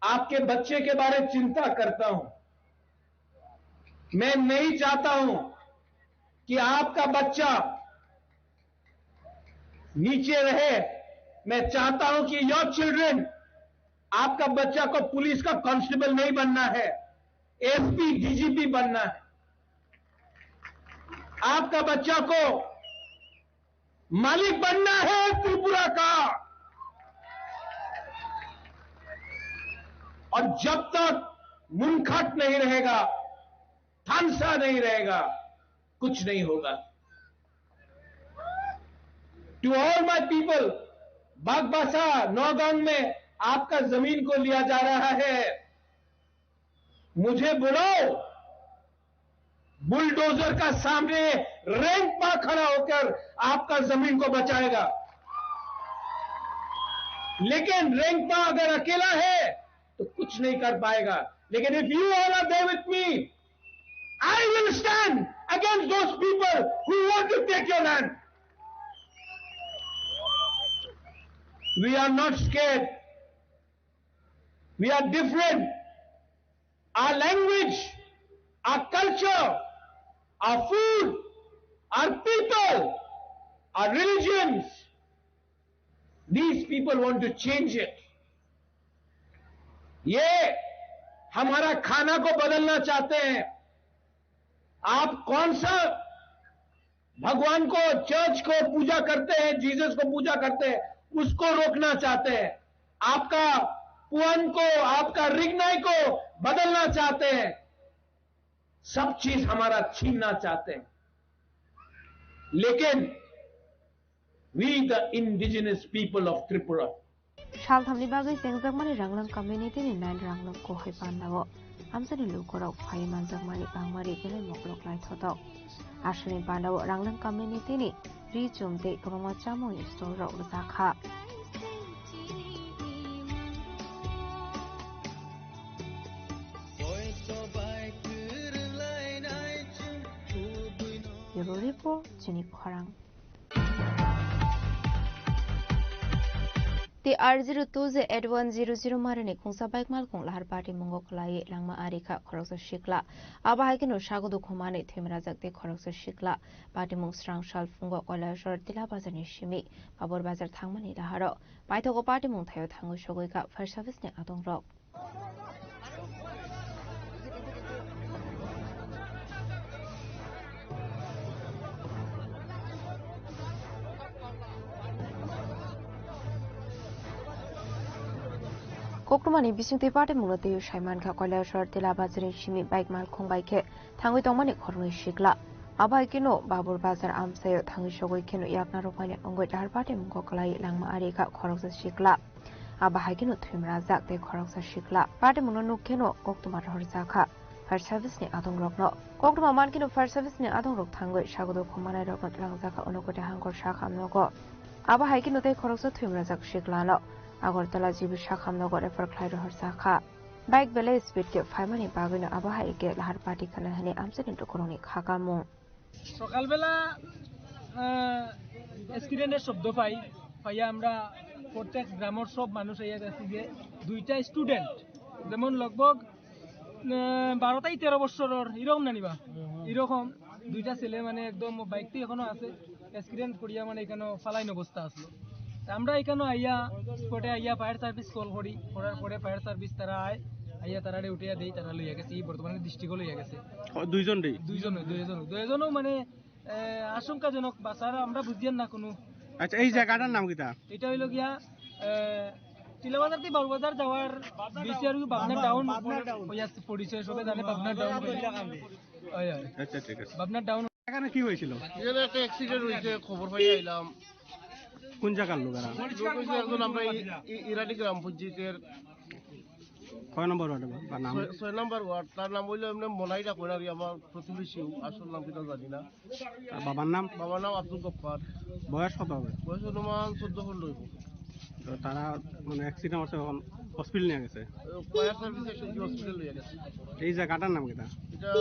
आपके बच्चे के बारे में चिंता करता हूं. मैं नहीं चाहता हूं कि आपका बच्चा नीचे रहे. मैं चाहता हूं कि योर चिल्ड्रन, आपका बच्चा को पुलिस का कांस्टेबल नहीं बनना है, एसपी डीजीपी बनना है. आपका बच्चा को मालिक बनना है त्रिपुरा का. और जब तक मुनखट नहीं रहेगा, थानसा नहीं रहेगा, कुछ नहीं होगा. To all my people, Bagbasa Naugaon में आपका जमीन को लिया जा रहा है. मुझे बुलाओ. बुलडोजर का सामने रेंगपा खड़ा होकर आपका जमीन को बचाएगा. लेकिन रेंगपा अगर अकेला है तो कुछ नहीं कर पाएगा. लेकिन if you all are there with me, I will stand against those people who want to take your land. We are not scared. We are different. Our language, our culture, our food, our people, our religions, these people want to change it. ये हमारा खाना को बदलना चाहते हैं. आप कौन सा भगवान को, चर्च को पूजा करते हैं, जीसस को पूजा करते हैं, उसको रोकना चाहते हैं. आपका पुअन को, आपका रिगनाई को बदलना चाहते हैं. सब चीज हमारा छीनना चाहते हैं. लेकिन we the indigenous people of Tripura, सालथामनि बागै जेंजाकमानि रांलां कम्युनिटिनि नाइन रांलां कोहै पान्नाव हामसानि लुकराव फाइमान जाकमानि बांमारि गेले मकलक लाइथदाव आश्रनि पान्नाव रांलां कम्युनिटिनि रिजुमदे गमामा चामुनि स्टोराव जाखा. Dinapur Chini Khorang The R02 ze Ed100 marine kungsa bike mal kung lahar party mongo klai langma arika khoroksa shikla aba haikino shagodu khumane themra jakte khoroksa shikla party mong strang shal fungo kola shor tila bazani shimi babor bazar thangmani laharo paithogo party mong thayo thangu shogoi ka fire service ne adong rok Kokrumani bisingti party munglote yu shaiman kha koila shor tila bazari shimi bike mal khongbai khe thangui tongmani khorngi shikla abai kino babur bazar amsayo thangi shogoi kino yakna rokmani ongoi dar party mungko klai langma ari kha khoroksa shikla aba haikino thimra jakte khoroksa shikla party mungno nukkeno koktuma horja kha fire service ni adong rokno koktuma man kino fire service ni adong rok thangoi sagodo khomana rokno langja kha onokote hangor shakha amnogo aba haikino te khoroksa thimra jak shikla no Agartala jibu Shakhamnagar refer Clyde Horsaka. Bike belay speed ke Famani Bagino Abaha get Lahar Party Kanahani Amset into Koroni Hakamu. সকালবেলা স্টুডেন্টের শব্দ পাই পাইয়া আমরা প্রত্যেক গ্রামের সব মানুষ এই গেছি যে দুইটা স্টুডেন্ট যেমন লগভগ 12-13 বছরের এরকম নানিবা এরকম দুইটা ছেলে মানে একদম বাইকটি এখনো আছে অ্যাক্সিডেন্ট করিয়া মানে এখানে ফালাইন অবস্থা আসলো আমরা এখানে আইয়া স্পটে আইয়া ফায়ার সার্ভিস কল করি করার পরে ফায়ার সার্ভিস তারা আইয়া তারারে উঠিয়া দেই তারা লইয়া গেছে বর্তমানে ডিস্ট্রিক্টে লইয়া গেছে দুইজনও মানে আশঙ্কাজনক বাসার আমরা বুঝিয়ান না কোনো আচ্ছা এই জায়গাটার নাম কিটা এটা হইল গিয়া টিলাবাজার থেকে বাবুবাজার যাওয়ার বিসিআর বাবনা ডাউন হইয়া পড়িছে সবে জানে বাবনা ডাউন আচ্ছা ঠিক আছে বাবনা ডাউন এখানে কি হয়েছিল এখানে একটা অ্যাক্সিডেন্ট হয়েছে খবর পাইয়া আইলাম কোন জায়গার লোকেরা একজন আমরা ইরানি গ্রাম পঞ্চায়েতের 6 নম্বর ওয়ার্ড বা নাম 6 নম্বর ওয়ার্ড তার নাম হইলো এমনি মনাইরা কোনারি আমার প্রতিবেশী আসল নাম কিটা জানি না বাবার নাম আব্দুল গফফার বয়স কত হবে বয়স অনুমান 14 খন হইব তো তারা মানে অ্যাক্সিডেন্ট হচ্ছে এখন হসপিটাল নিয়ে গেছে ফায়ার সার্ভিসে সেই হসপিটাল নিয়ে গেছে এই জায়গাটার নাম কিটা এটা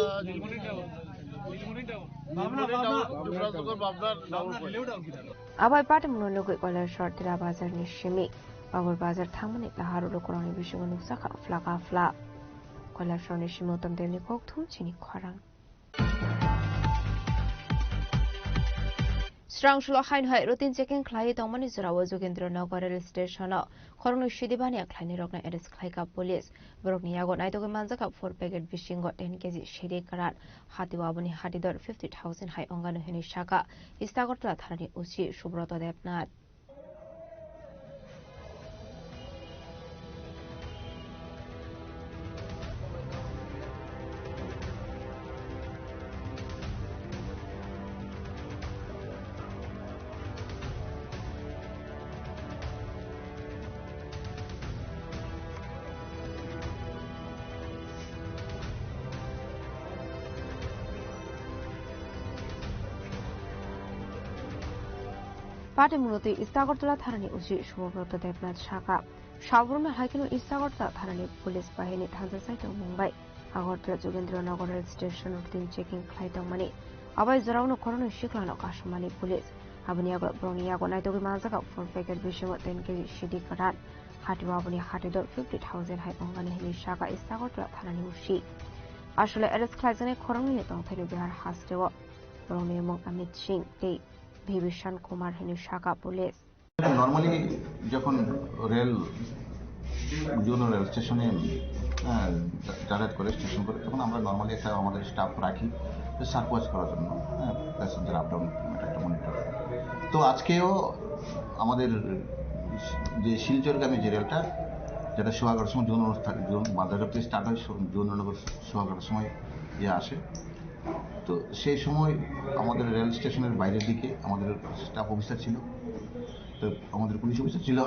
Abai party muno goi kola short tira bazar ni shimi babur bazar thamani lahar lo koroni bishingo nuksa kha flaka fla kola short ni shimo tam demni kok thum chini khorang Strang shlo hain hai routine checking khlai tongmani zorawo Jogendrinagar rail station khorong shidibani akhlani rokna arrest khlai ka police borokni yago naito ge manja ka 4 packet bishingo 10 kg shiri karat hatiwabani hatidor 50000 hai ongano hini shaka Istagortla tharani uchi Subroto Debnath Party Muloti Istagortla Tharani Uchi Subroto Debnath Shaka Shavruna Haikino Istagortla Tharani Police Bahini Thansa Site Mumbai Agortla Jogendrinagar rail station routine checking khlai tongmani abai zorauno koroni shiklano Kashmani police abniago broniago naitogi manjaka 4 packet bishingo 10 kg shidi karat hatiwabani hatidor 50000 hai ongani hini shaka Istagortla Tharani Uchi Ashole arrest khlaijane koroni ne tongthani bihar hastewo broni mong Amit Singh te Bibhishan Kumar hini shaka police normally যখন rail স্টেশনে যাতায়াত করে station করে তখন আমরা normally একটা আমাদের staff রাখি সার্কওয়াচ করার জন্য প্যাসেঞ্জার আপ ডাউন একটা মনিটর তো আজকেও আমাদের যে শিলচরগামী যে রেলটা যেটা সোহাগার সময় জুন বাজারের থেকে স্টার্ট হয় জুননগর সোহাগার সময় আসে তো সেই সময় আমাদের রেল স্টেশনের বাইরের দিকে আমাদের স্টাফ অফিসার ছিল তো আমাদের পুলিশ অফিসার ছিল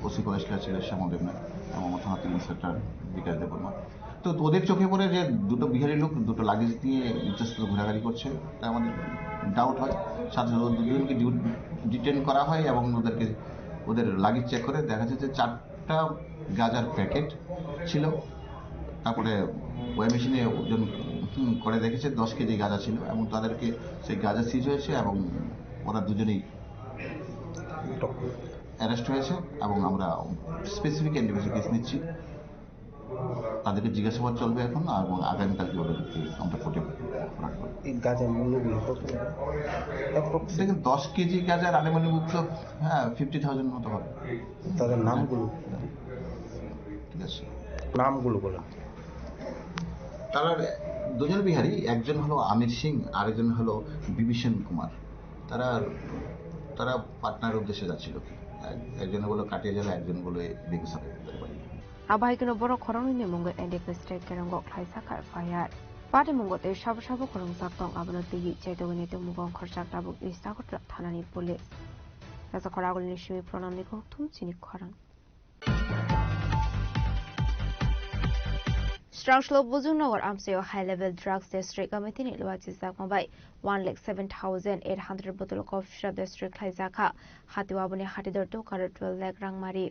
ওসি কলেজটা ছিল শ্যামল দেবনাথ এবং থানা থেকে ইন্সপেক্টর বিকাশ দেববর্মা তো ওদের চোখে পড়ে যে দুটো বিহারি লোক দুটো লাগেজ নিয়ে ইচ্ছাস্ত ঘোরাঘুরি করছে তাই আমাদের ডাউট হয় সাথে দুজনকে ডিটেন করা হয় এবং ওদের লাগেজ চেক করে দেখা যাচ্ছে 4টা গাঁজার প্যাকেট ছিল তারপরে ওই মেশিনে ওজন করে দেখেছে 10 কেজি গাঁজা ছিল এবং তাদেরকে সেই গাঁজা সিজ হয়েছে এবং ওরা দুজনেই অ্যারেস্ট হয়েছে এবং আমরা স্পেসিফিক ইন্ডিভিজুয়াল কেস নিচ্ছি, তাদেরকে জিজ্ঞাসাবাদ চলবে এখন এবং আগামীকালকে ওদেরকে আমরা কোর্টে রাখবো। এই গাঁজার মূল্যগুলো কত? দেখুন 10 কেজি গাঁজার আনুমানিক তো 50,000 মতো হবে। তাদের নামগুলো ঠিক আছে, নামগুলো বলেন। তারা দুজন বিহারি, একজন হলো আমির সিং, আরেকজন হলো বিভীষণ কুমার। তারা পাটনার উদ্দেশ্যে যাচ্ছিল, একজন বলো কাটিয়া জেলা, একজন বলে বেগুসরাই। আবাহিকনো বড় খরংনি মুঙ্গ এন্ডিক স্টেট কেরঙ্গ খাইসাখার ফায়ার পাটে মুঙ্গতে সাব সাব খরং সাকতং আবনতি চেতগনি তে মুগং খরচাক তাবুক ইস্তাকট্রা থানানি পুলিশ রাজা খরাগলনি শিবি প্রণামনিকো থুমচিনি খরাং Strangslo Buzunawar Amseo High Level Drugs District Committee ni luachi zakmabai 1,07,800 bottle of Shab District Khaizakha Hatiwabuni Hatidor to Kar 12 lakh Rangmari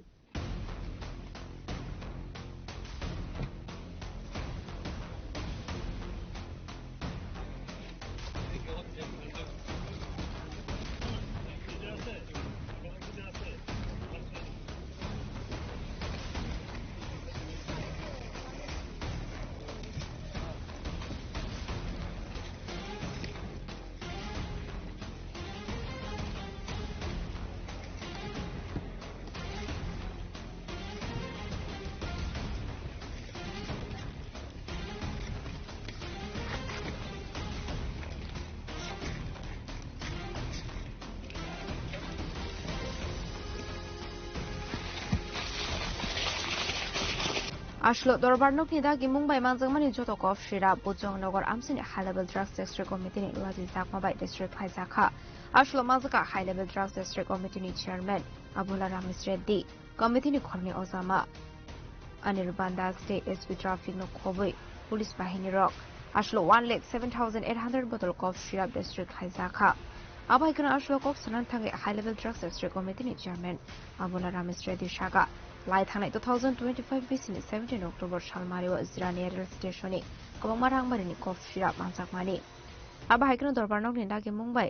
Ashlo Dorbarnok ni dagi Mumbai Manjangmani joto kof shira Bujongnagar Amsini High Level Drugs District Committee ni luaji zakmabai District Khaizakha Ashlo Manjaka High Level Drugs District Committee ni Chairman Abula Ramis Reddy Committee ni Khorni Osama Anirbanda State SP Traffic no Khoboi Police Bahini Rock Ashlo 1,07,800 bottle kof shira District Khaizakha Abaikana Ashlo kof Sananthange High Level Drugs District Committee ni Chairman Abula Ramis Reddy Shaga Lai Thane 2025 BC 17 October Shalmario Zirani Rail Station Kabangmarang Marini Kof Shirap Manjakmani Aba Haikno Dorbarnok ni dagi Mumbai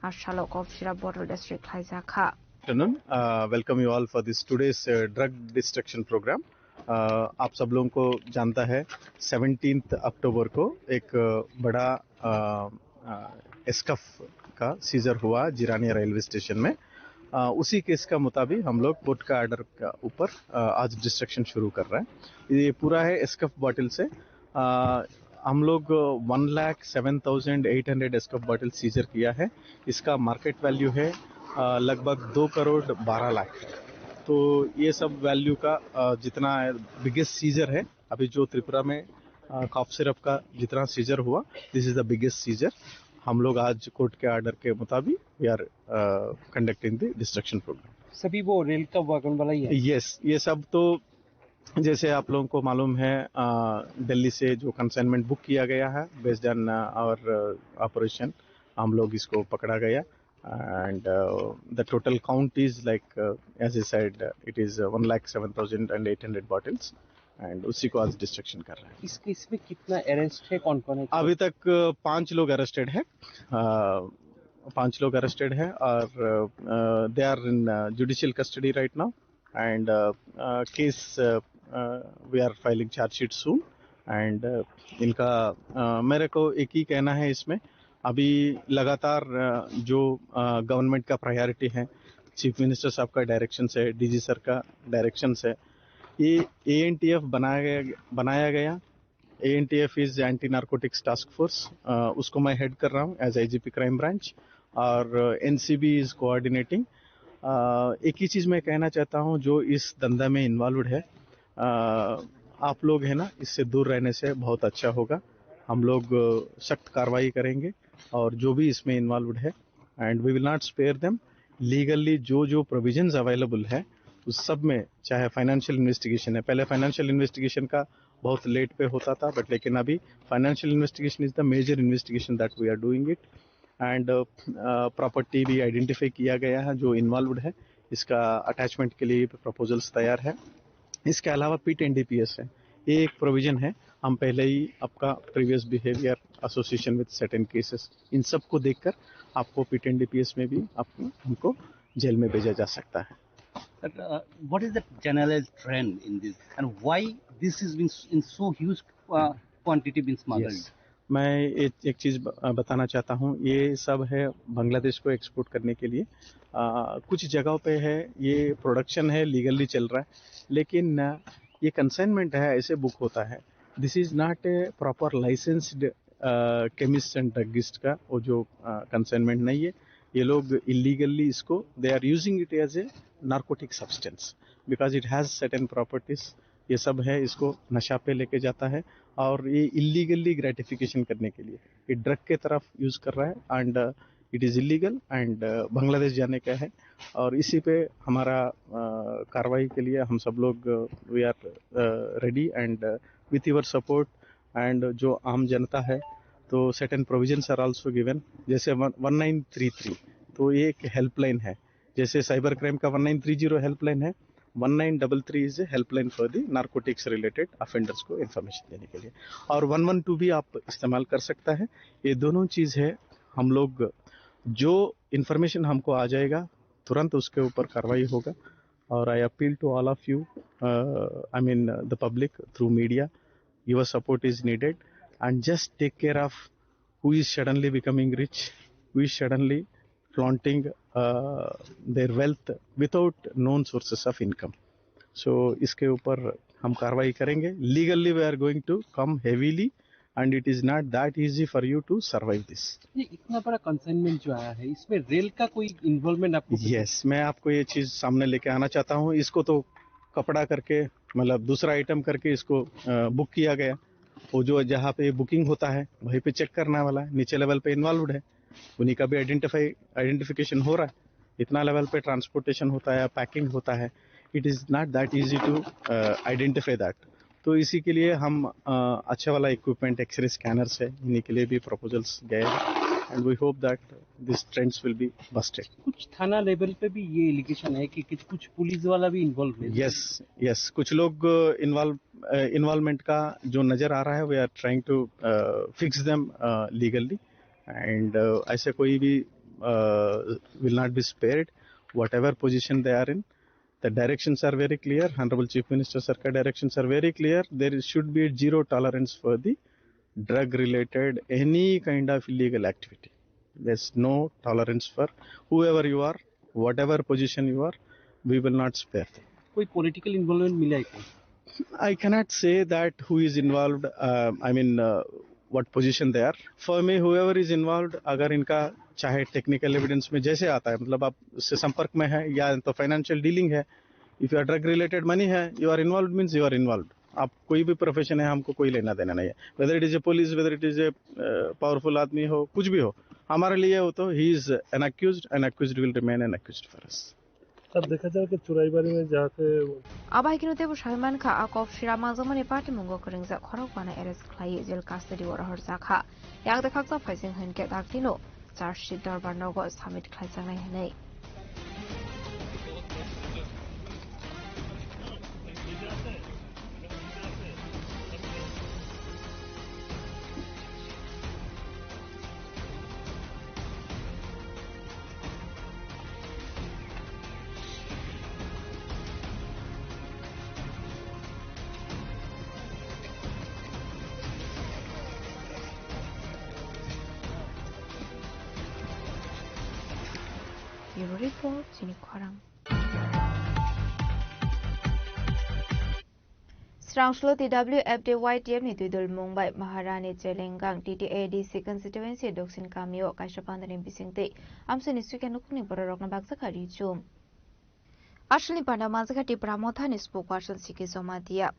Ashalo Kof Shirap Bottle District Khaizakha afternoon, welcome you all for this today's drug destruction program. आप सब लोगों को जानता है 17 अक्टूबर को एक बड़ा Eskuf का सीजर हुआ जिरानिया रेलवे स्टेशन में। उसी केस का मुताबिक हम लोग कोर्ट का ऑर्डर का ऊपर आज डिस्ट्रक्शन शुरू कर रहे हैं। ये पूरा है एस्कफ बॉटल से हम लोग 1,07,800 एस्कफ बॉटल सीजर किया है। इसका मार्केट वैल्यू है लगभग 2 करोड़ 12 लाख। तो ये सब वैल्यू का जितना बिगेस्ट सीजर है अभी जो त्रिपुरा में कॉफ सिरप का जितना सीजर हुआ, this is the biggest seizure. हम लोग आज कोर्ट के ऑर्डर के मुताबिक we are conducting the destruction programme. सभी वो रेल का वागन वाला ही है? यस, ये सब तो जैसे आप लोगों को मालूम है दिल्ली से जो कंसाइनमेंट बुक किया गया है बेस्ड ऑन आवर ऑपरेशन, हम लोग इसको पकड़ा गया and the total count is like as a side it is 1,07,800 bottles and उसी को आज डिस्ट्रक्शन कर रहे हैं। इस केस में कितना अरेस्ट है, कौन कौन है? अभी तक 5 लोग अरेस्टेड है, 5 लोग अरेस्टेड है और they are in judicial custody right now and case we are filing chargesheet soon and इनका मेरे को एक ही कहना है इसमें अभी लगातार जो गवर्नमेंट का प्रायोरिटी है, चीफ मिनिस्टर साहब का डायरेक्शन है, डीजी सर का डायरेक्शन है, ये ANTF बनाया गया। ANTF is anti narcotics task force, उसको मैं हेड कर रहा हूँ एज IGP क्राइम ब्रांच और NCB इज कोऑर्डिनेटिंग। एक ही चीज़ मैं कहना चाहता हूँ, जो इस धंधा में इन्वॉल्व है आप लोग है ना, इससे दूर रहने से बहुत अच्छा होगा। हम लोग सख्त कार्रवाई करेंगे और जो भी इसमें इन्वॉल्व है and we will not spare them. Legally जो प्रोविजंस अवेलेबल है उस सब में, चाहे फाइनेंशियल इन्वेस्टिगेशन है, पहले फाइनेंशियल इन्वेस्टिगेशन का बहुत लेट पे होता था बट लेकिन अभी financial investigation is the major investigation that we are doing it and property भी आइडेंटिफाई किया गया है जो इन्वॉल्व है, इसका अटैचमेंट के लिए प्रपोजल्स तैयार है। इसके अलावा PIT NDPS है, ये एक प्रोविजन है। हम पहले ही आपका previous behaviour association with certain cases in सब को देखकर आपको पीट डीपीएस में भी हमको जेल में भेजा जा सकता है. What is the general trend in this and why this has been in so huge quantity been smuggled? Yes. मैं एक चीज बताना चाहता हूँ. ये सब है बांग्लादेश को एक्सपोर्ट करने के लिए. कुछ जगहों पे है ये प्रोडक्शन है लीगली चल रहा है, लेकिन ये कंसाइनमेंट है ऐसे बुक होता है. This is not a proper licensed chemist and druggist का वो जो कंसाइनमेंट नहीं है. ये लोग इलीगली इसको they are using it as a narcotic substance because it has certain properties. ये सब है, इसको नशा पे लेके जाता है और ये इलीगली ग्रेटिफिकेशन करने के लिए ये ड्रग के तरफ यूज कर रहा है and it is illegal and Bangladesh जाने का है. और इसी पे हमारा कार्रवाई के लिए हम सब लोग we are ready and with your support and जो आम जनता है तो certain provisions are also given. जैसे 1933 तो ये एक हेल्पलाइन है. जैसे साइबर क्राइम का 1930 हेल्पलाइन है, 1933 is a helpline for the narcotics related offenders को इन्फॉर्मेशन देने के लिए. और 112 भी आप इस्तेमाल कर सकता है. ये दोनों चीज है. हम लोग जो इन्फॉर्मेशन हमको आ जाएगा तुरंत उसके ऊपर कार्रवाई होगा. और I appeal to all of you, I mean the public through media, your support is needed and just take care of who is suddenly becoming rich, who is suddenly flaunting their wealth without known sources of income. So इसके ऊपर हम कार्रवाई करेंगे. Legally we are going to come heavily and it is not that easy for you to survive this. ये इतना बड़ा consignment जो आया है इसमें रेल का कोई इन्वॉल्वमेंट आपको? Yes, मैं आपको ये चीज सामने लेके आना चाहता हूँ. इसको तो कपड़ा करके मतलब दूसरा आइटम करके इसको बुक किया गया. वो जो जहाँ पे बुकिंग होता है वहीं पे चेक करने वाला है. नीचे लेवल पे इन्वॉल्वड है, उन्हीं का भी आइडेंटिफिकेशन हो रहा है. इतना लेवल पे ट्रांसपोर्टेशन होता है, पैकिंग होता है. It is not that easy to identify that. तो इसी के लिए हम अच्छा वाला इक्विपमेंट एक्सरे स्कैनर्स है, इन्हीं के लिए भी प्रपोजल्स गए हैं and we hope that this trends will be busted. कुछ थाना लेवल पे भी ये एलिगेशन है कि कुछ पुलिस वाला भी इन्वॉल्व है. यस कुछ लोग इन्वॉल्वमेंट का जो नजर आ रहा है we are trying to fix them legally and ऐसे कोई भी will not be spared whatever position they are in. The directions are very clear. Honorable Chief Minister Sir ka directions are very clear. There should be zero tolerance for the drug-related any kind of illegal activity. There's no tolerance for whoever you are, whatever position you are. We will not spare them. कोई political involvement मिला है क्या? I cannot say that who is involved. what position they are. For me, whoever is involved, अगर इनका चाहे technical evidence में जैसे आता है, मतलब आप उससे संपर्क में है या तो फाइनेंशियल डीलिंग है, if you are drug related money है, you are involve means you are involve. आप कोई भी प्रोफेशन है, हमको कोई लेना देना नहीं है. Whether it is a police, whether it is a powerful आदमी हो, कुछ भी हो, हमारे लिए हो तो he is an accused will remain N accused for us. अब देखा जाए कि चुराईबारी में जाके आबाई किनो तेबो शाहमान खा आकफ शिरामा जमने पार्टी मुंगो करिंजा खरक बाना एरेस्ट खाई जेल कास्टडी वर हरजा खा याग देखा फाइसिंग हनके दाक्तिनो चार्जशीट दरबार नगो सामिट खाइजानाय हनै. Bureau Report, Sini Kwarang. Strangshlo TWF YTF ni tuidul Mumbai Maharani Chelengang TTADC constituency Doksin Kamio Kaishapandanin Bisingte Amsuni Sukanukni Borok na Bagsaka Richum. Ashli Panda Mazakati Pramothan is spokesperson Siki Somatia.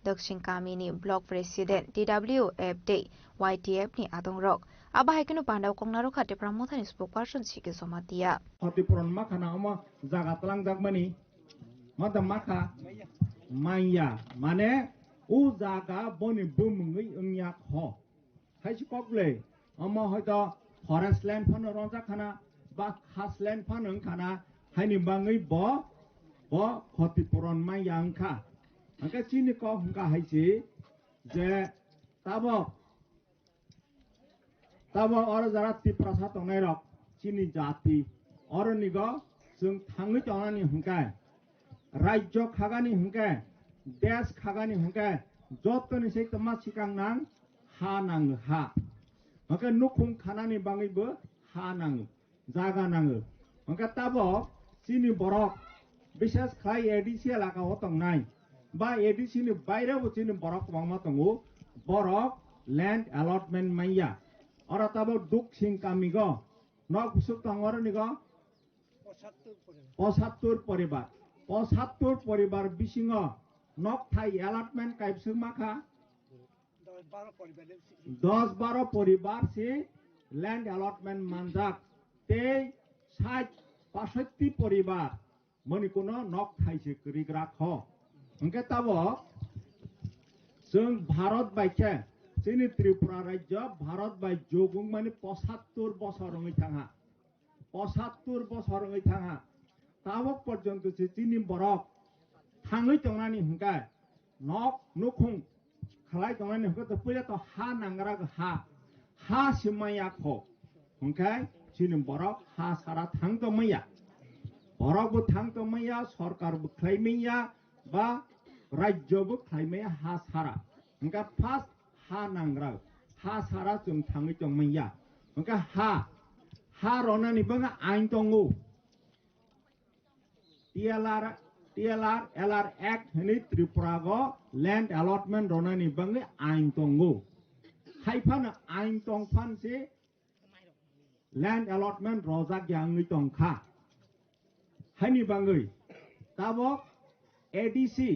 Dokshin Kamini Block President TWF Day YTF ni Adong Rock. Abah kinu pandau kong naro kate pramothan spokesperson Siki Somatia. Hati puron maka na oma zagat lang dagmani. Mata maka maya mane u zaga boni bumungi ungyak ho. Hai chikokle oma hoida forest land pan ronja khana ba khas land pan ung khana hai ni bangi bo hati puron maya angka. Angka chini ko hungka hai chi je Tabo और जरा तिप्रसा तंगनाय रक चिनि जाति और निगो जों थाङै तंनानि हुंकाय राज्य खागानि हुंकाय देश खागानि हुंकाय जतनि से तमा सिकां नां हा नाङो हा ओके नुखुं खानानि बाङैबो हा नाङो जागा नाङो ओके ताबो चिनि बरक विशेष खाय एडिसि एलाका हो तंगनाय बा एडिसि नि बायराव चिनि बरक वांगमा तंगो बरक लैंड अलॉटमेंट मैया और ताबो दुख सिंह कामिगो नक सुक तंगर निगो 75 परिवार बिसिंग नक थाई अलॉटमेंट काइपसु माखा 10-12 परिवार से लैंड अलॉटमेंट मानजाक ते 60-65 परिवार मनिकुनो नक थाई से करिग्रा ख उनके ताबो जों भारत बायके जोंनि त्रिपुरा राज्य भारत बाय जोगुं माने 75 बছর रङै थाङा 75 बছर रङै थाङा ताबो पर्यन्त से चिनि बरक थाङै तंनानि हुंकाय नक नुखुं खालाय तंनानि हुंका तो पहिले तो हा नांगरा हा सिमाया ख हुंकाय चिनि बरक हा सारा थां तो मैया बरकबो थां तो मैया सरकारबो खालायमैया बा राज्यबो खालायमैया हा सारा हुंका फार्स्ट हा नांग्रा हा सारा जों थाङै दं मैया हुंका हा रनानि बङा आइन दङो TLR एक्ट हनै त्रिपुरागो लैंड अलॉटमेंट रनानि बङै आइन दङो हाइफानो आइन दंफान से लैंड अलॉटमेंट रजा ग्यांगै दंखा हाइनि बङै ताबो एडीसी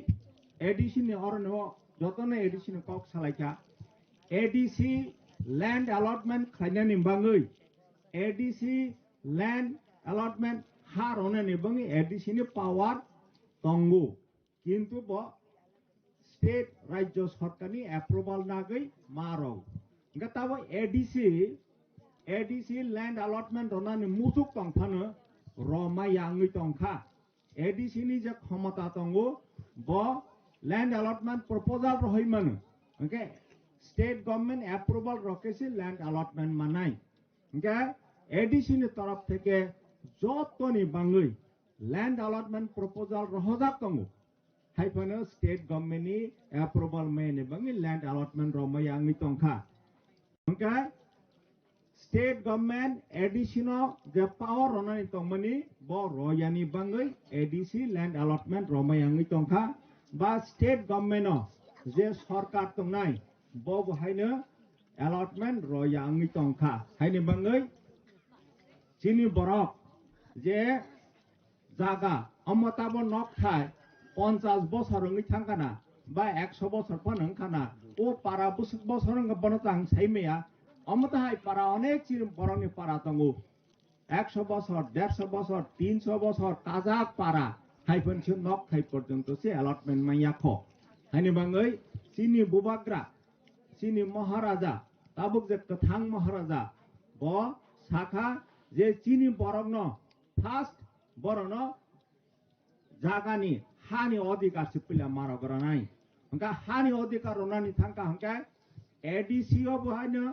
नि अरनो जतने एडीसी नि कक सालायका एडीसी लैंड अलॉटमेंट खायनानि बङै एडीसी लैंड अलॉटमेंट हा रनानि बङै एडीसी नि पावर दंगो किन्तु ब स्टेट राज्य सरकारनि एप्रुवल नागै मारो गताबो एडीसी लैंड अलॉटमेंट रनानि मुसुक दंफानो रमायांगै दंखा एडीसी नि जे क्षमता दंगो ब लैंड अलॉटमेंट प्रपोजल रही मानो ओके स्टेट गवर्नमेंट एप्रुवल रखेছে लैंड अलॉटमेंट मानाय ओके एडीसी नि तरफ থেকে যতনি বাङै लैंड अलॉटमेंट प्रपोजल रहजाक दंगो हाइफानो स्टेट गवर्नमेंट नि एप्रुवल मेने बाङै लैंड अलॉटमेंट रमायांगै दंखा ओके स्टेट गवर्नमेंट एडिशनो जे पावर रनानि तंमनि ब रयानि बाङै एडीसी लैंड अलॉटमेंट रमायांगै दंखा बा स्टेट गवर्नमेंट जे सरकार तंनाय ब बहायनो अलॉटमेंट रयाङै दंखा हायनि बाङै चिनि बरक जे जागा अमताबो नक थाय 50 বছর रङै थांखाना बा 100 বছর फानखाना ओ पारा बुसुक बছर रङ बनतां साइमेया अमताहाय पारा अनेक चिनि बरकनि पारा दङो 100 বছর 150 বছর 300 বছর काजाक पारा हाइफोनसो नक थाय पर्यन्त से अलॉटमेंट माया ख हायनि बाङै चिनि बुबाग्रा चिनि महाराजा ताबुक जे कथां महाराजा ब शाखा जे चिनि बरकनो फार्स्ट बरनो जागानि हानि अधिकार सिपिला मारा गरानाय हंका हानि अधिकार रनानि थांका हंका एडीसी ओ बहायनो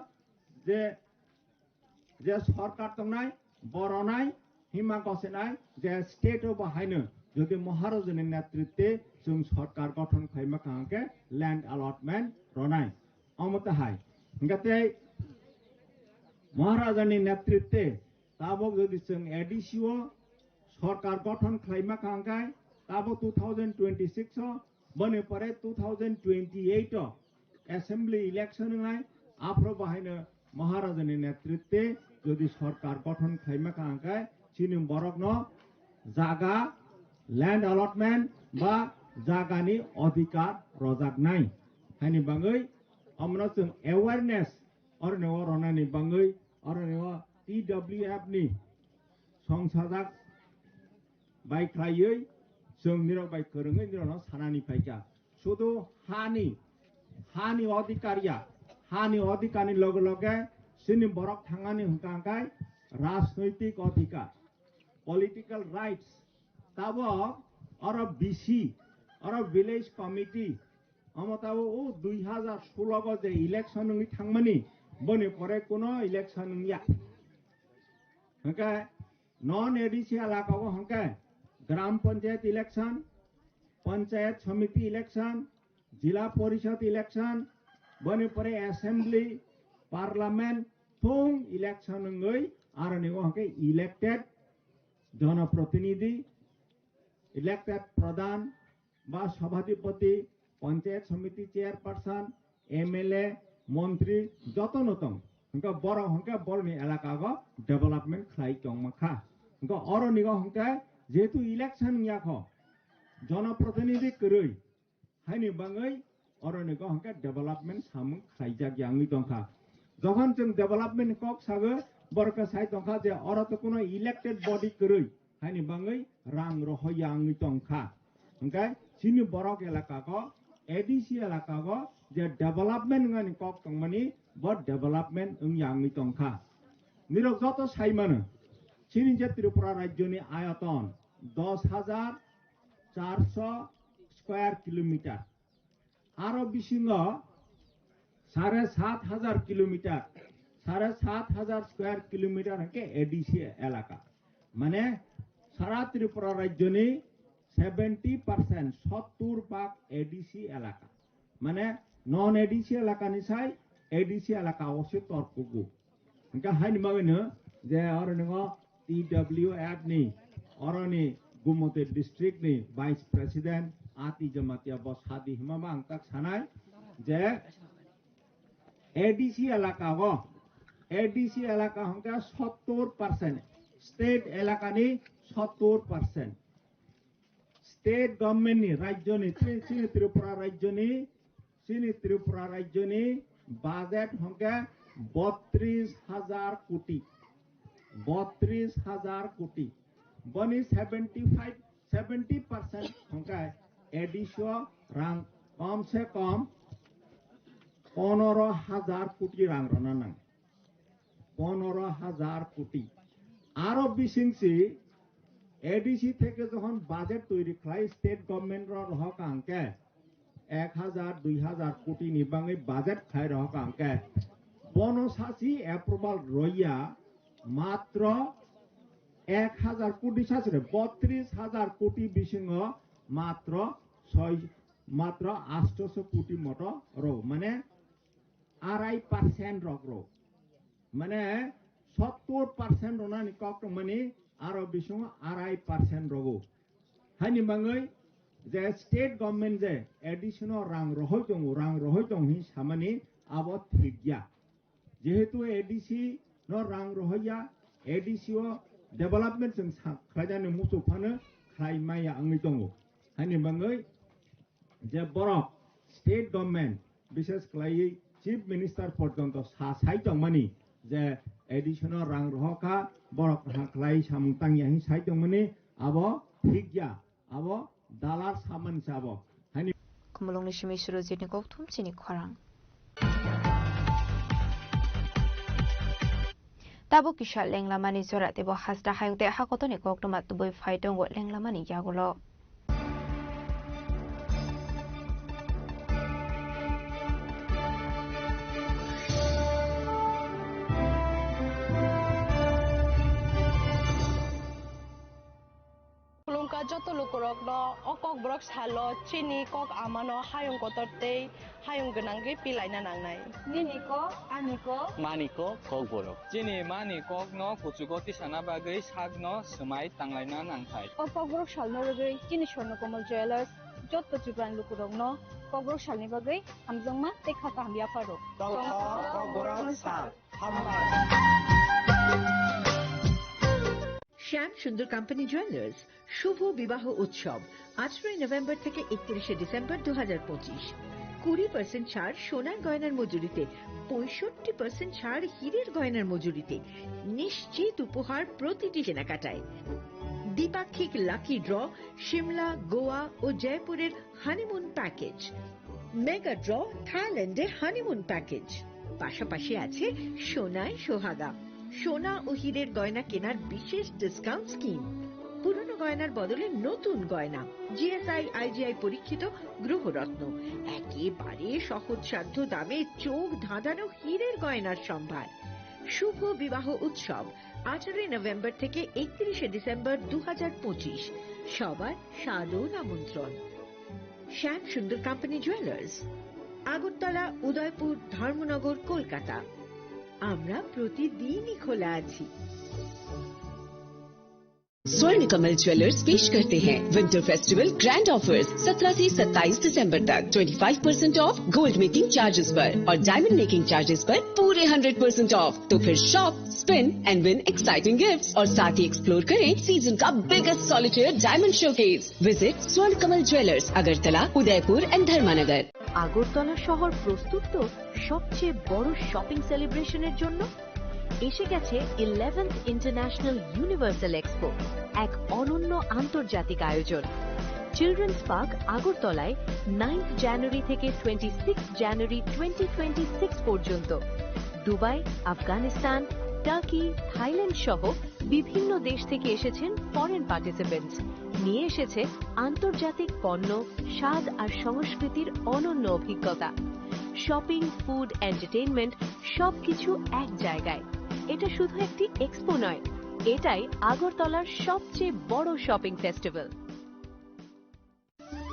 जे सरकार तंनाय बरनाय हिमा गसेनाय जे स्टेट ओ बहायनो যদি মহারাজনের নেতৃত্বে जों सरकार गठन खालामो कांके लैंड अलॉटमेंट रनाय अमताहाय गते महाराजानि नेतृत्वे ताबक যদি जों एडीसीओ सरकार गठन खालामो कांके ताबो 2026 बने परे 2028 असेंबली इलेक्शन नाय आफ्रो बाहायनो महाराजानि नेतृत्वे যদি सरकार गठन खालामो कांके चिनि बरकनो जागा लैंड अलॉटमेंट बा जागानि अधिकार रजाकनाय हायनि बाङै अमनो जों अवेयरनेस और नेव रनानि बाङै और नेव TWF नि संसाजाक बायख्लायै जों निराव बाय फोरोङै निराव सानानि फायका शुधु हानि अधिकारनि लगे लगे सिनि बरक थांगानि हुंकांकाय राजनैतिक अधिकार पॉलिटिकल राइट्स ताबो और BC और विलेज कमिटी আমতাও ও 2016 গজে ইলেকশন নই থাংমানি বনি পরে কোনো ইলেকশন নইয়া হংকে নন এডিসি এলাকাও হংকে গ্রাম পঞ্চায়েত ইলেকশন पंचायत समिति इलेक्शन जिला परिषद इलेक्शन बने परे असेंबली पार्लियामेंट थों इलेक्शन गई आर निगो हके इलेक्टेड जनप्रतिनिधि इलेक्टेड प्रधान बा सभापति पंचायत समिति चेयरपर्सन एमएलए मंत्री जतनतम हंका बरो हंका बरनि एलाका गो डेवलपमेंट खाइ चंगमखा हंका और निगो हंका जेतु इलेक्शन याखो जनप्रतिनिधि करई हाइनि बाङै अरनिगो हंका डेवलपमेंट सामु खाइजा ग्यांगै दंखा जखन जों डेवलपमेंट कक सागो बरका साइ दंखा जे अरत कोनो इलेक्टेड बडी करई हाइनि बाङै रां रहयांगै दंखा हंका सिनि बरक एलाकाको एडीसी एलाकाको जे डेवलपमेंट ngani कक तंगमानि ब डेवलपमेंट यांगै दंखा निरक जत साइमानो सिनि जे त्रिपुरा राज्यनि आयतन 10,400 स्क्वायर किलोमीटर आरो बिसिंग 7,500 किलोमीटर 7,500 स्क्वायर किलोमीटर के एडीसी एलाका माने सारा त्रिपुरा राज्यनि 70% 70% एडीसी एलाका माने नन एडीसी एलाका निसाय एडीसी एलाका असे तर्कगु इनका हाइनि मागनो जे और नंगो टीडब्ल्यूएफ नि अरनि गुमते डिस्ट्रिक्ट नि वाइस प्रेसिडेंट आति जमातिया बसादी हिमामा अंतक सानाय जे एडीसी एलाका हंका 70% स्टेट एलाका नि 70% स्टेट गवर्नमेंट नि राज्य नि सिनि त्रिपुरा राज्य नि बजेट हंका 32,000 कोटी 32,000 कोटी बनी 70% हंका एडिशो रां कम से कम 15,000 कोटी रां रना नां 15,000 कोटी आरो बिसिंसि एडीसी থেকে যখন বাজেট তৈরি খাই স্টেট গভর্নমেন্ট রহক আঙ্কে 1,000 2,000 কোটি নিবাঙ্গে বাজেট খাই রহক আঙ্কে বনসাসি অ্যাপ্রুভাল রইয়া মাত্র 1,000 কোটি সাসরে 32,000 কোটি বিসিংহ মাত্র 800 কোটি মত रो মানে 2.5% रो মানে 70% রনাनि कक माने आरो बिसुं 2.5% रो हानि बाङै जे स्टेट गवर्नमेंट जे एडिशनल रां रहय दं हि सामानि आबो थिगया जेहेतु एडीसी न रां रहया एडीसीओ डेवलपमेंट जों खायदानि मुसुफानो खायमाया आंनि दङ हानि बाङै जे बरक स्टेट गवर्नमेंट विशेष खायै चीफ मिनिस्टर पर्यन्त सासाय दंमानि जे एडिशनल रां रहका बरक खाय सामतांया हि साय दंमानि आबो थिगया आबो दालार सामान साबो हानि कुमलंनि सिमि सुरजितनि गौथुमसिनि खरां Tabo kisha lenglamani zora tebo hasta hayungte hakotoni koktomat tuboy faidongo lenglamani yagulo. Kulungka joto lukurok no okok brok salo chini kok amano hayung kotorte hayung genangge pilai na nangnai. Niniko, aniko, maniko kok borok. Chini mani kok no kuchugoti sana bagai sag no semai tanglai na nangthai. okok brok salno rogoi chini Swarna Komal Jewellers joto jibran lukurok no kok brok salni bagai hamjongma tekha kahmya paro. Kok borok sal. শ্যাম সুন্দর company jewellers শুভ বিবাহ উৎসব 18 November থেকে 31 December 2025 20% ছাড় সোনার গয়নার মজুরিতে 65% ছাড় হীরের গয়নার মজুরিতে নিশ্চিত উপহার প্রতিটি কেনাকাটায় দ্বিপাক্ষিক লাকি ড্র শিমলা গোয়া ও জয়পুরের হানিমুন প্যাকেজ মেগা ড্র থাইল্যান্ডে হানিমুন প্যাকেজ পাশাপাশি আছে সোনায় সোহাগা সোনা ও হীরের গয়না কেনার বিশেষ ডিসকাউন্ট স্কিম পুরনো গয়নার বদলে নতুন গয়না, জিএসআই আইজিআই পরীক্ষিত গ্রহরত্ন, একেবারে সহজসাধ্য দামে চোখ ধাঁধানো হীরের গয়নার সম্ভার। শুভ বিবাহ উৎসব 18 নভেম্বর থেকে 31 ডিসেম্বর 2025। সবার সাদর আমন্ত্রণ। শ্যাম সুন্দর কোম্পানি জুয়েলার্স, আগরতলা, উদয়পুর, ধর্মনগর, কলকাতা। আমরা প্রতিদিনই খোলা আছি। स्वर्ण कमल ज्वेलर्स पेश करते हैं विंटर फेस्टिवल ग्रैंड ऑफर्स 17 से 27 दिसंबर तक 25% ऑफ गोल्ड मेकिंग चार्जेस पर और डायमंड मेकिंग चार्जेस पर पूरे 100% ऑफ। तो फिर shop, spin and win exciting gifts और साथ ही एक्सप्लोर करें सीजन का biggest solitaire diamond showcase. Visit Swarna Kamal jewellers, Agartala, Udaipur and धर्मानगर। Agartala শহর প্রস্তুত তো সবচেয়ে বড় শপিং সেলিব্রেশনের জন্য। এসে গেছে 11th ইন্টারন্যাশনাল ইউনিভার্সাল এক্সপো, এক অনন্য আন্তর্জাতিক আয়োজন। চিলড্রেন্স পার্ক আগরতলায় 9 জানুয়ারি থেকে 26 জানুয়ারি 2026 পর্যন্ত। দুবাই, আফগানিস্তান, টার্কি, থাইল্যান্ড সহ বিভিন্ন দেশ থেকে এসেছেন ফরেন পার্টিসিপেন্টস। নিয়ে এসেছে আন্তর্জাতিক পণ্য, স্বাদ আর সংস্কৃতির অনন্য অভিজ্ঞতা। শপিং, ফুড, এন্টারটেইনমেন্ট সবকিছু এক জায়গায়। এটা শুধু একটি এক্সপো নয়, এটাই আগরতলার সবচেয়ে বড় শপিং ফেস্টিভ্যাল।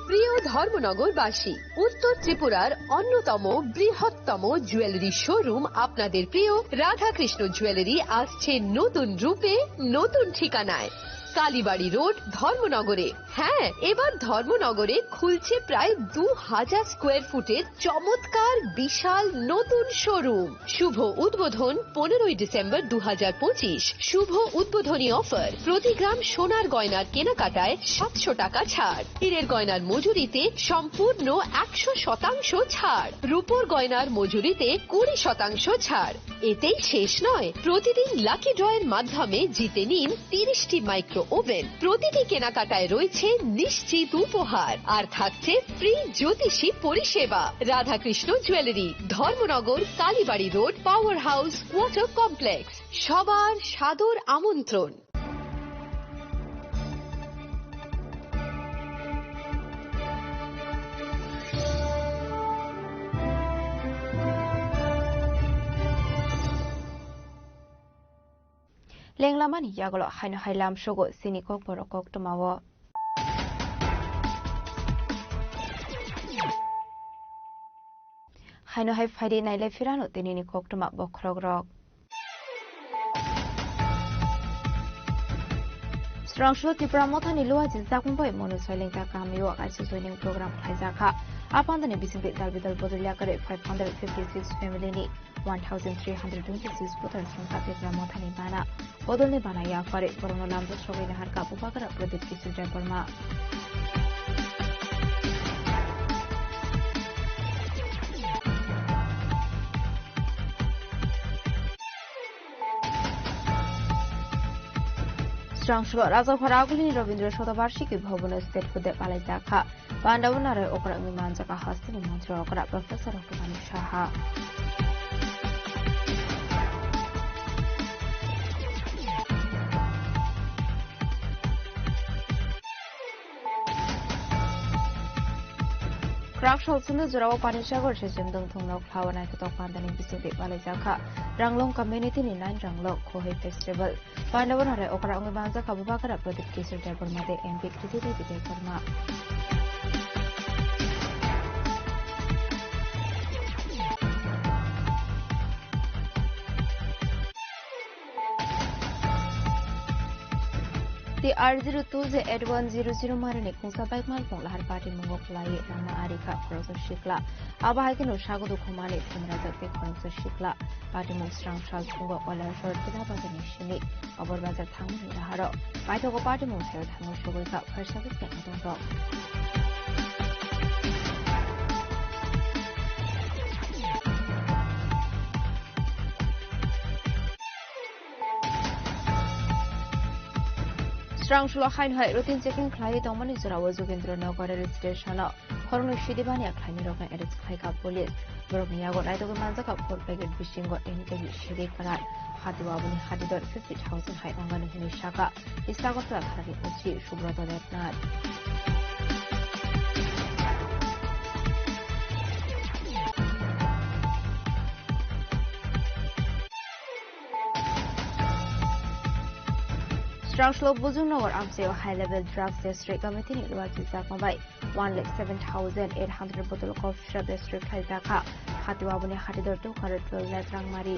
প্রিয় ধর্মনগরবাসী, উত্তর ত্রিপুরার অন্যতম বৃহত্তম জুয়েলারি শোরুম আপনাদের প্রিয় রাধাকৃষ্ণ জুয়েলারি আসছে নতুন রূপে, নতুন ঠিকানায়। কালীবাড়ি রোড, ধর্মনগরে। হ্যাঁ, এবার ধর্মনগরে খুলছে প্রায় 2000 স্কোয়ার ফুটের চমৎকার বিশাল নতুন শোরুম। শুভ উদ্বোধন 15 ডিসেম্বর 2025। শুভ উদ্বোধনী অফার, প্রতি গ্রাম সোনার গয়নার কেনাকাটায় 700 টাকা ছাড়, হীরের গয়নার মজুরিতে সম্পূর্ণ 100% ছাড়, রূপোর গয়নার মজুরিতে 20% ছাড়। এতেই শেষ নয়, প্রতিদিন লাকি ড্রয়ের মাধ্যমে জিতে নিন 30টি মাইক্রো ওভেন। প্রতিটি কেনাকাটায় রয়েছে নিশ্চিত উপহার, আর থাকছে ফ্রি জ্যোতিষী পরিষেবা। Radhakrishna jewellery, Dharmanagar, Kalibari road, power house, water complex. সবার সাদর আমন্ত্রণ। লেংলামানি ইয়াগল হাইনো হাইলাম সগো সিনিকক বরকক টমাও হাইনো হাই ফাইডে নাইলে ফিরানো তিনিনি কক টমা বখরক রক স্ট্রংশো ত্রিপুরা মথানি লোয়াজি জাকুমবাই মনুসয়লেংটা কামিও আইসো জয়নিং প্রোগ্রাম খাইজাখা আপান্দানে বিসিংতে দালবিদল বদলিয়া করে 556 ফ্যামিলিনি 1326 putar sangka ত্রিপুরা মথানি বানা বদলনে বানাইয়া করে করোনা লামজো সবাই নাহার কাপু পাকরা প্রদীপ কিছু জয়পরমা স্ট্রংশো রাজভরা আগুলিনি রবীন্দ্র শতবার্ষিকী ভবন স্টেট ফুডে পালাইজাখা পান্ডাবনারে ওকরা মিমানজাকা হাস্তিনি মন্ত্র ওকরা প্রফেসর অটোমানি Saha Rakshal Sunu Jurawa Panishagar Shishim Dung Tung Nok Flower Night of Pandani Bisiti Balajaka, Ranglong Community in Nine Ranglong Kohe Festival. Pandavanare Okra Banza Kabubakara Project Kisur Debormade and Big City Deborma. The R02 the Ed 100 Marine Kunsa Bike Malpong Lahar Party Mungok Lai Lama Arika Cross Shikla Abahakin Shago Kumani Timraza Konsa Shikla Party Mung Strong Charles Mungo Ola Short Kidabaganishini Over Bazar Town in the Haro Paitoko Party Mung Hill Tamu Shogaka First Service Technical. Strong Shulahain High routine checking Clay Domani Zura was Ugindra Nogara station. Horno Shidibania Klani Rogan at its Kaika police. borokni yago naitog manjaka por packet bishingo enitagi shiri karar hatiwa abuni hadidor 50,000 hai anganu hini shaka istagotla khari uchi subrata debnath Strauslo Buzunogor Amseo High Level Drugs District Committee ni luar jizak mabai 1,07,800 botol cough syrup district Haizaka hatiwa abuni hadidor 212 lakh rang mari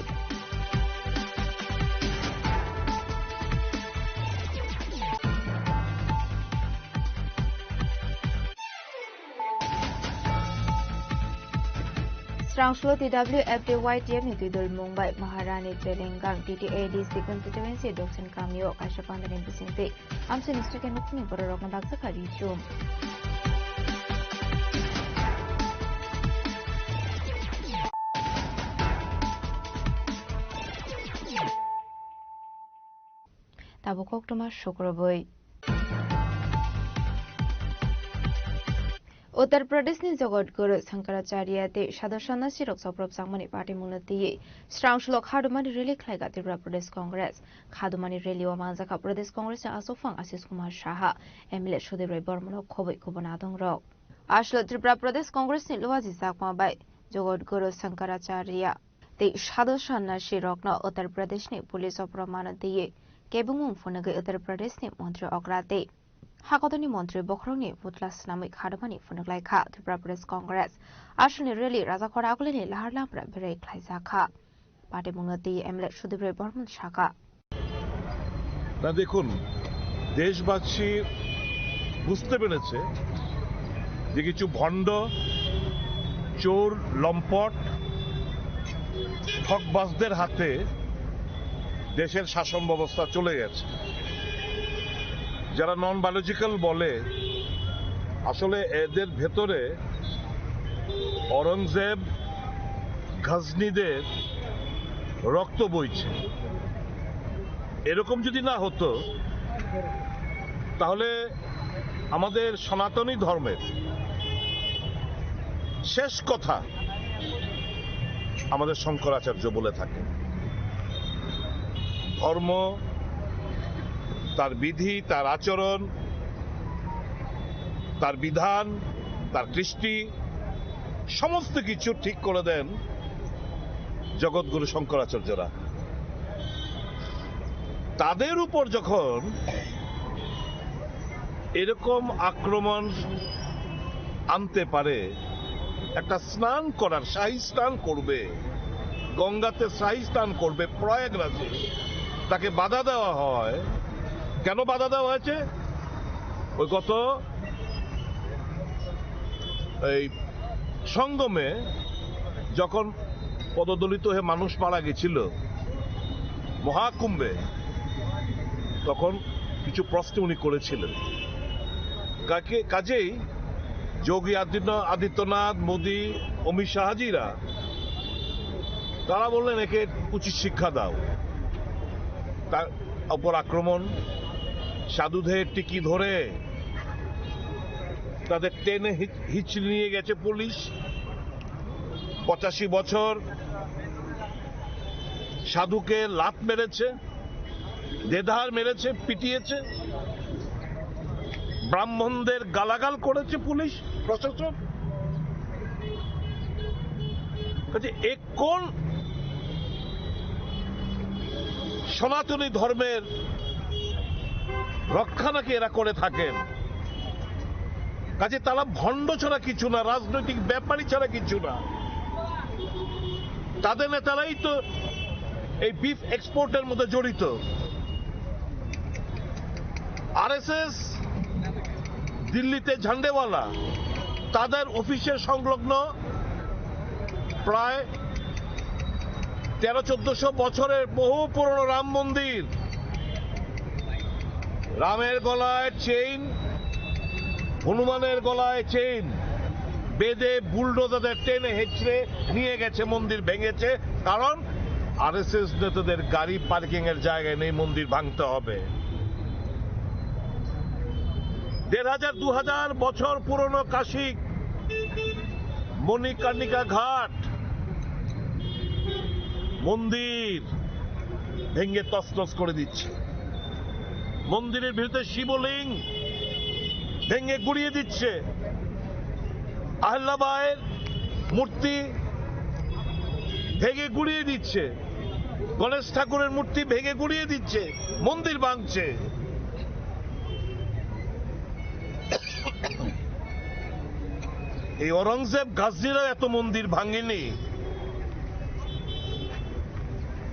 Strauslo TWFD YTM ni Tidul Mumbai Maharani Telengang TTADC constituency Doksan Kamyo Kashapandan Bisinte Amsa District and Nukni Borok na Bagsa Karichum Tabukok Tuma Shukroboy Uttar Pradesh ने जगतगुरु शंकराचार्य ते सदस्यना सिरक सप्रब सांगमनि party मुनति स्ट्राउशलो खादुमानि rally खलाइगा Tripura प्रदेश Congress खादुमानि rally वा मांजाखा प्रदेश Congress आसोफां Ashish Kumar Saha MLA Sudev राय बर्मनो खबै खबना दंरक आसलो त्रिपुरा प्रदेश कांग्रेस नि लवाजि जाकमा bye जगतगुरु शंकराचार्य ते सदस्यना सिरक न उत्तर प्रदेश नि police अप्रमानति केबुंग फनगै Uttar Pradesh नि मन्त्री अग्राते हाकतनि मन्त्री बखरंनि पुतला स्नामै खादमानि फुनगलाइखा त्रिपुरा प्रदेश कांग्रेस आसनि रैली राजाखरा आगुलिनि लाहारलामरा बेराय ख्लाइजाखा पार्टी मुंगति एमएलए सुदेव राय बर्मन शाखा না দেখুন দেশবাসী বুঝতে পেরেছে যে কিছু ভণ্ড চোর লম্পট ঠকবাজদের হাতে দেশের শাসন ব্যবস্থা চলে গেছে যারা নন বায়োলজিক্যাল বলে আসলে এদের ভেতরে औरंगजेब গজনীদের রক্ত বইছে এরকম যদি না হতো তাহলে আমাদের সনাতনী ধর্মের শেষ কথা আমাদের শঙ্করাচার্য বলে থাকে ধর্ম তার বিধি তার আচরণ তার বিধান তার কৃষ্টি সমস্ত কিছু ঠিক করে দেন জগৎগুরু শঙ্করাচার্যরা তাদের উপর যখন এরকম আক্রমণ আনতে পারে একটা স্নান করার শাহী স্নান করবে গঙ্গাতে শাহী স্নান করবে প্রয়াগরাজে তাকে বাধা দেওয়া হয় কেন বাধা দেওয়া হয়েছে ওই গত এই সঙ্গমে যখন পদদলিত হয়ে মানুষ মারা গেছিল মহাকুম্ভে তখন কিছু প্রশ্ন উনি করেছিলেন কাজেই যোগী আদিত্যনাথ মোদী অমিত শাহজিরা তারা বললেন একে উচিত শিক্ষা দাও তার উপর আক্রমণ সাধুদের টিকি ধরে তাদের টেনে হিচড়ে নিয়ে গেছে পুলিশ 85 বছর সাধুকে লাত মেরেছে দেধার মেরেছে পিটিয়েছে ব্রাহ্মণদের গালাগাল করেছে পুলিশ প্রশাসন এ কোন সনাতনী ধর্মের রক্ষা নাকি এরা করে থাকেন কাজে তারা ভণ্ড ছাড়া কিছু না রাজনৈতিক ব্যাপারী ছাড়া কিছু না তাদের নেতারাই তো এই বিফ এক্সপোর্টের মধ্যে জড়িত আরএসএস দিল্লিতে ঝান্ডেওয়ালা তাদের অফিসের সংলগ্ন প্রায় 1300-1400 বছরের বহু পুরনো রাম মন্দির রামের গলায় চেইন হনুমানের গলায় চেইন বেদে বুলডোজারদের টেনে হেঁচড়ে নিয়ে গেছে মন্দির ভেঙেছে কারণ আরএসএস নেতাদের গাড়ি পার্কিং এর জায়গায় নেই মন্দির ভাঙতে হবে 1500-2000 বছর পুরনো কাশী মণিকর্ণিকা ঘাট মন্দির ভেঙে তছনছ করে দিচ্ছে, মন্দিরের ভিতরে শিবলিঙ্গ ভেঙে গুড়িয়ে দিচ্ছে, আহল্যাবাইয়ের মূর্তি ভেঙে গুড়িয়ে দিচ্ছে, গণেশ ঠাকুরের মূর্তি ভেঙে গুড়িয়ে দিচ্ছে, মন্দির ভাঙছে। এই ঔরঙ্গজেব গাজনীরা এত মন্দির ভাঙেনি।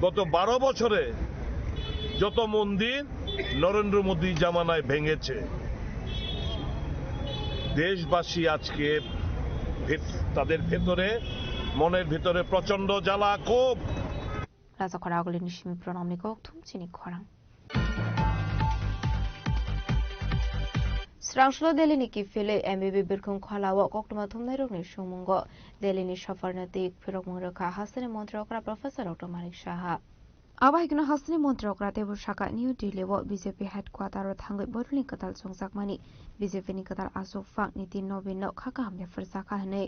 গত 12 বছরে যত মন্দির নরেন্দ্র মোদী জামানায় ভেঙেছে, দেশবাসী আজকে তাদের ভেতরে, মনের ভিতরে প্রচন্ড জ্বালা ক্ষোভ। রাজা খরাগুলি নিশিমি প্রণামনি কক্থুম চিনি খরাং স্রাংশলো দেলিনি কি ফেলে এমবিবি বিরখুম খলাও কক্টমা থুমনাই রগনি সুমুঙ্গ দেলিনি সফরনতিক ফিরকমুং রক্ষা হাসিনি মন্ত্রকরা প্রফেসর ডক্টর মানিক সাহা আবাহিকনো হাসিনি মন্ত্রকরা তেবুর শাখা নিউ দিল্লি বিজেপি হেডকোয়ার্টার থাঙ্গৈ বদলनि कताल সংসাকমানি বিজেপি নি कताल आसोक फाक नीति नवीन खाका हमने फरसाखा हनै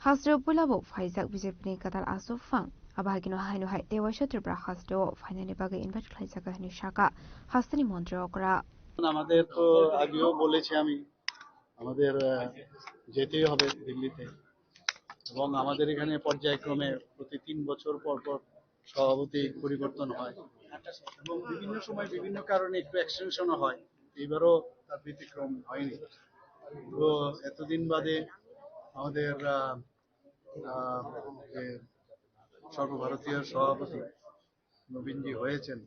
हास्रो पुलाबो फाइजाक बिजेपि नि कताल आसोक फाक আবাহিকনো হাইনো হাই তেওয়াইশো ত্রিপুরা হাস্টো ফাইনালি বাগে ইনভাইট খাইজাকা হনি শাখা হাসিনি মন্ত্রকরা আমাদের তো আগেও বলেছি আমি, আমাদের যেতেই হবে দিল্লিতে, এবং আমাদের এখানে পর্যায়ক্রমে প্রতি 3 বছর পর পর সভাপতি পরিবর্তন হয় এবং বিভিন্ন সময় বিভিন্ন কারণে একটু এক্সটেনশনও হয়। এইবারও তার ব্যতিক্রম হয়নি। তো এতদিন বাদে আমাদের সর্বভারতীয় সভাপতি নবীনজি হয়েছেন,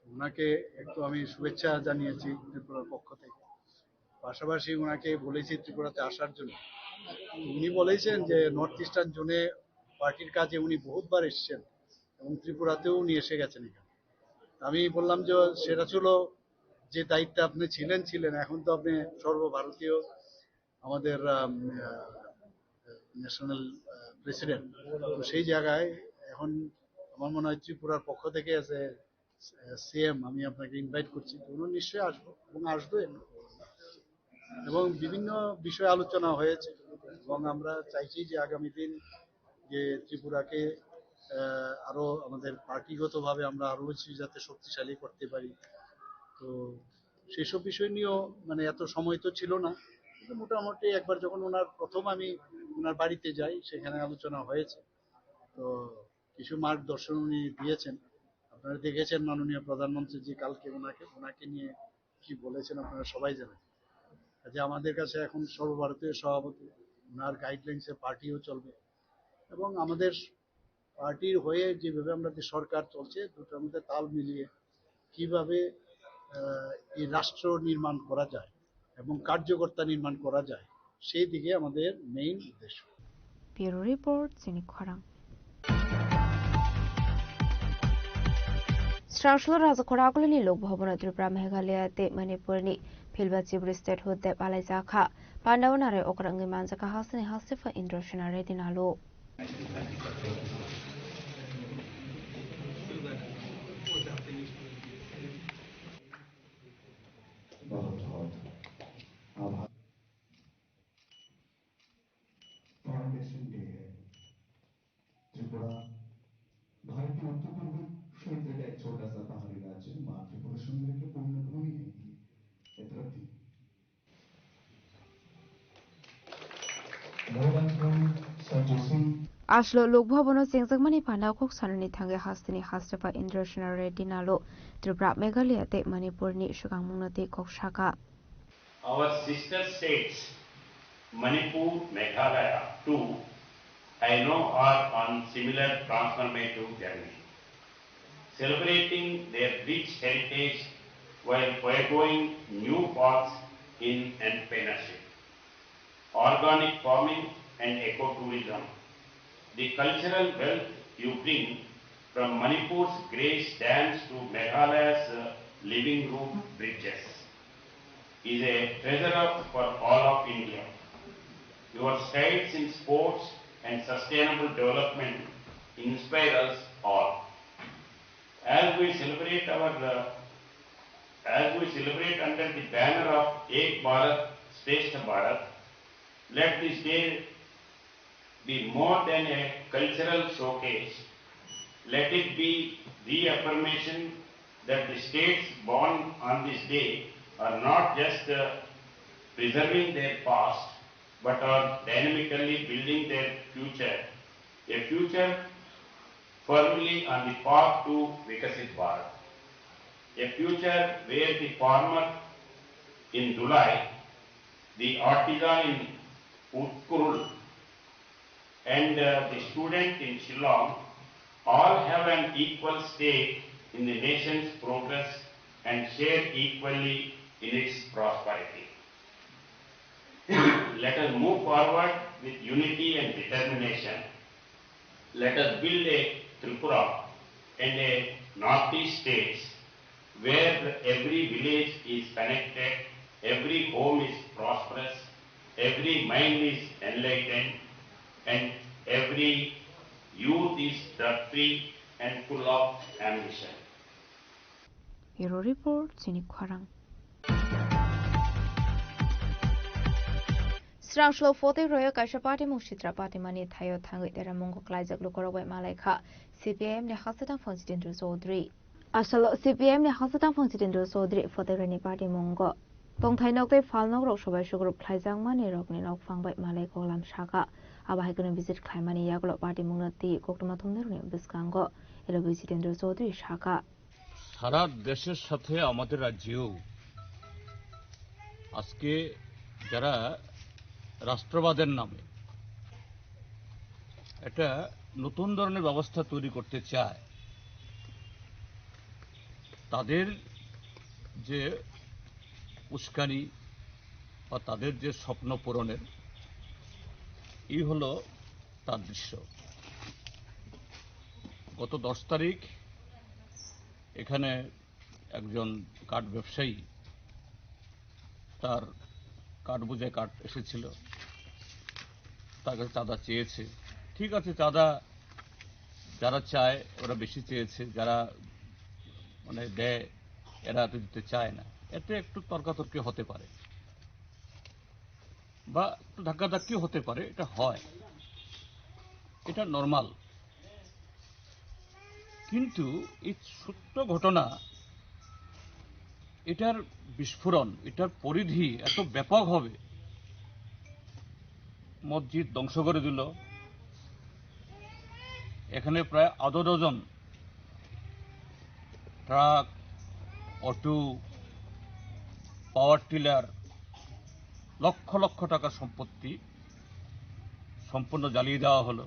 ওনাকে একটু আমি শুভেচ্ছা জানিয়েছি ত্রিপুরার পক্ষ থেকে। পাশাপাশি ওনাকে বলেছি ত্রিপুরাতে আসার জন্য। উনি বলেছেন যে নর্থ ইস্টার্ন জোনে পার্টির কাজে উনি বহুতবার এসেছেন এবং ত্রিপুরাতেও উনি এসে গেছেন এখানে। আমি বললাম যে সেটা ছিল যে দায়িত্বে আপনি ছিলেন, এখন তো আপনি সর্বভারতীয় আমাদের ন্যাশনাল প্রেসিডেন্ট। তো সেই জায়গায় এখন আমার মনে হয় ত্রিপুরার পক্ষ থেকে আছে সিএম, আমি আপনাকে ইনভাইট করছি। উনি নিশ্চয়ই আসবো এবং আসবে, এবং বিভিন্ন বিষয়ে আলোচনা হয়েছে এবং আমরা চাইছি যে আগামী দিন যে ত্রিপুরাকে আরো আমাদের পার্টিগতভাবে আমরা আরো বেশি যাতে শক্তিশালী করতে পারি। তো সেসব বিষয় নিয়েও মানে এত সময় তো ছিল না, কিন্তু মোটামুটি একবার যখন প্রথম আমি ওনার বাড়িতে যাই সেখানে আলোচনা হয়েছে। তো কিছু মার্গদর্শন উনি দিয়েছেন। আপনারা দেখেছেন মাননীয় প্রধানমন্ত্রী জি কালকে ওনাকে নিয়ে কি বলেছেন আপনারা সবাই জানেন। যে আমাদের কাছে এখন সর্বভারতীয় সভাপতি, ওনার গাইডলাইন্সে পার্টিও চলবে এবং আমাদের পার্টির হয়ে যেভাবে আমাদের সরকার চলছে দুটোর মধ্যে তাল মিলিয়ে কিভাবে এই রাষ্ট্র নির্মাণ করা যায় এবং কার্যকর্তা নির্মাণ করা যায় সেই দিকে আমাদের মেইন উদ্দেশ্য। ব্যুরো রিপোর্ট চিনি খরাং স্রাংশলো রাজা খরাগুলিনি লোক ভবন ত্রিপুরা মেঘালয়তে মণিপুরনি फिलबाचिब्री स्टेट हुद्दे पालाइजाखा पांडावनारे ओकरंगि मानजाका हासनि हासिफा इंद्रशनारे दिनालो त्रिपुरा भारत के उत्तर पूर्वी क्षेत्र का एक छोटा सा पहाड़ी राज्य माँ त्रिपुरा समुद्र की पूर्ण भूमि है। आश्लो लोक भवन सेंगजगमानी पांडाव खोक साननि थांगे हास्तिनि हास्टफा इंद्रशनारे दिनालो त्रिपुरा मेघालयते मणिपुरनि सुगांमुंगनति खोक शाखा Our sister states Manipur, Meghalaya too, I know are on similar transformative journey, celebrating their rich heritage while foregoing new paths in entrepreneurship, organic farming and ecotourism. The cultural wealth you bring from Manipur's grace dance to Meghalaya's living room bridges is a treasure for all of India. Your strides in sports and sustainable development inspire us all. As we celebrate under the banner of Ek Bharat, Shrestha Bharat, let this day be more than a cultural showcase. let it be reaffirmation that the states born on this day are not just preserving their past, but are dynamically building their future, a future firmly on the path to Vikasit Bharat, a future where the farmer in Dhulai, the artisan in Utkurul, and the student in Shillong all have an equal stake in the nation's progress and share equally in its prosperity. Let us move forward with unity and determination. Let us build a Tripura and a Northeast states where every village is connected, every home is prosperous, every mind is enlightened, and every youth is drug-free and full of ambition. Bureau Report, Sini Kwarang. Srangshlo Forte Royal Kaisha Party Mushitra Party Mani Thayo Thangi Dera Mungo Klaijak Lukorowai Malaika CPM ne Hasatang Fongsidendru Sodri. Asalo CPM ne Hasatang Fongsidendru Sodri for the Reni Party Mungo. Tong Thainok de Falnok Rok Shobai Shugrup Klaijang Mani Rok ni Nok Fangbai Malaiko Lam Shaka. Abahay ko visit Klaimani Yaglo Party Mungnati Koktumatum Neruni Biskango. Elo Visidendru Sodri Shaka. সারা দেশের সাথে আমাদের রাজ্যেও আজকে যারা রাষ্ট্রবাদের নামে একটা নতুন ধরনের ব্যবস্থা তৈরি করতে চায় তাদের যে উস্কানি বা তাদের যে স্বপ্ন পূরণের এই হলো তার দৃশ্য। গত 10 তারিখ এখানে একজন কাঠ ব্যবসায়ী তার কাঠ বোঝাই কাঠ এসেছিল, তার কাছে চাঁদা চেয়েছে। ঠিক আছে, চাঁদা যারা চায় ওরা বেশি চেয়েছে, যারা মানে দেয় এরা তো দিতে চায় না। এতে একটু তর্কাতর্কি হতে পারে বা একটু ধাক্কাধাক্কিও হতে পারে, এটা হয়, এটা নর্মাল। কিন্তু এই ছোট্ট ঘটনা, এটার বিস্ফোরণ, এটার পরিধি এত ব্যাপক হবে। মসজিদ ধ্বংস করে দিল, এখানে প্রায় ১০ dozen truck, auto, power tiller, lakh lakh টাকার সম্পত্তি সম্পূর্ণ জ্বালিয়ে দেওয়া হলো,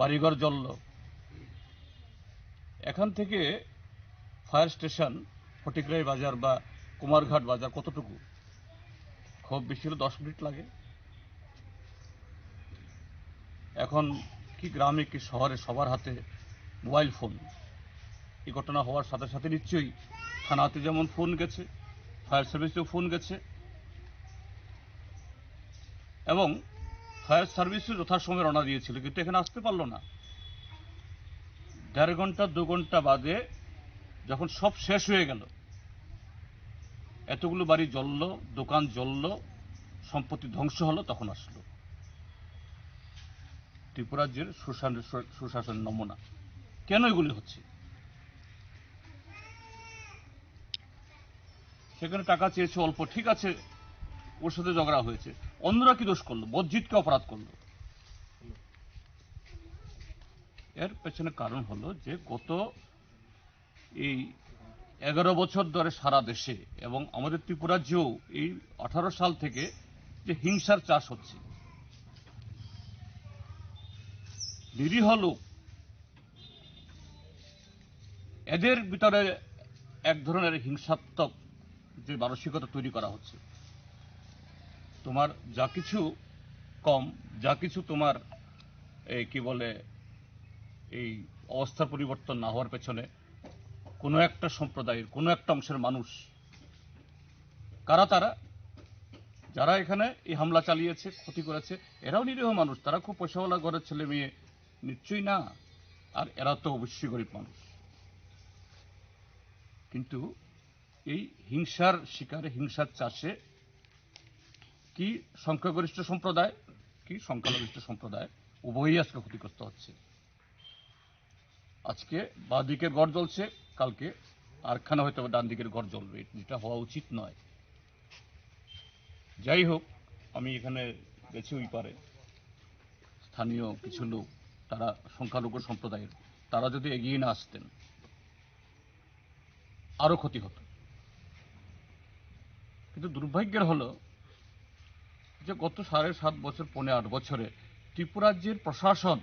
বাড়িঘর জ্বলল। এখান থেকে ফায়ার স্টেশন ফটিকরাই বাজার বা কুমারঘাট বাজার কতটুকু? খুব বেশি হলে 10 মিনিট লাগে। এখন কি গ্রামে কি শহরে সবার হাতে মোবাইল ফোন। এই ঘটনা হওয়ার সাথে সাথে নিশ্চয়ই থানাতে যেমন ফোন গেছে, ফায়ার সার্ভিসেও ফোন গেছে, এবং ফায়ার সার্ভিসও যথাসময়ে রওনা দিয়েছিল, কিন্তু এখানে আসতে পারলো না। 1.5 ঘন্টা 2 ঘন্টা বাদে যখন সব শেষ হয়ে গেল, এতগুলো বাড়ি জ্বলল, দোকান জ্বলল, সম্পত্তি ধ্বংস হলো, তখন আসলো ত্রিপুরা রাজ্যের সুশাসনের নমুনা। কেন এগুলি হচ্ছে? সেখানে টাকা চেয়েছে অল্প, ঠিক আছে, ওর সাথে ঝগড়া হয়েছে। অন্যরা কি দোষ করলো? মসজিদকে অপরাধ করলো। এর পেছনে কারণ হলো যে গত এই 11 বছর ধরে সারা দেশে এবং আমাদের ত্রিপুরা রাজ্যেও এই 18 সাল থেকে যে হিংসার চাষ হচ্ছে। নিরীহ লোক, এদের ভিতরে এক ধরনের হিংসাত্মক যে মানসিকতা তৈরি করা হচ্ছে। তোমার যা কিছু কম, যা কিছু তোমার কি বলে এই অবস্থার পরিবর্তন না হওয়ার পেছনে কোনো একটা সম্প্রদায়ের, কোনো একটা অংশের মানুষ, কারা তারা? যারা এখানে এই হামলা চালিয়েছে, ক্ষতি করেছে, এরাও নিরীহ মানুষ। তারা খুব পয়সাওয়ালা ঘরের ছেলে মেয়ে নিশ্চয়ই না, আর এরা তো অবশ্যই গরিব মানুষ। কিন্তু এই হিংসার শিকারে, হিংসার চাষে কি সংখ্যাগরিষ্ঠ সম্প্রদায় কি সংখ্যালঘিষ্ঠ সম্প্রদায় উভয়ই আজকে ক্ষতিগ্রস্ত হচ্ছে। আজকে বাঁ দিকের ঘর জ্বলছে, কালকে আরখানা হয়তো ডান দিকের ঘর জ্বলবে, যেটা হওয়া উচিত নয়। যাই হোক, আমি এখানে গেছি ওই পারে, স্থানীয় কিছু লোক, তারা সংখ্যালঘু সম্প্রদায়ের, তারা যদি এগিয়ে না আসতেন আরো ক্ষতি হতো। কিন্তু দুর্ভাগ্যের হলো যে গত 7.5 বছর, 8 বছরে ত্রিপুরা রাজ্যের প্রশাসন,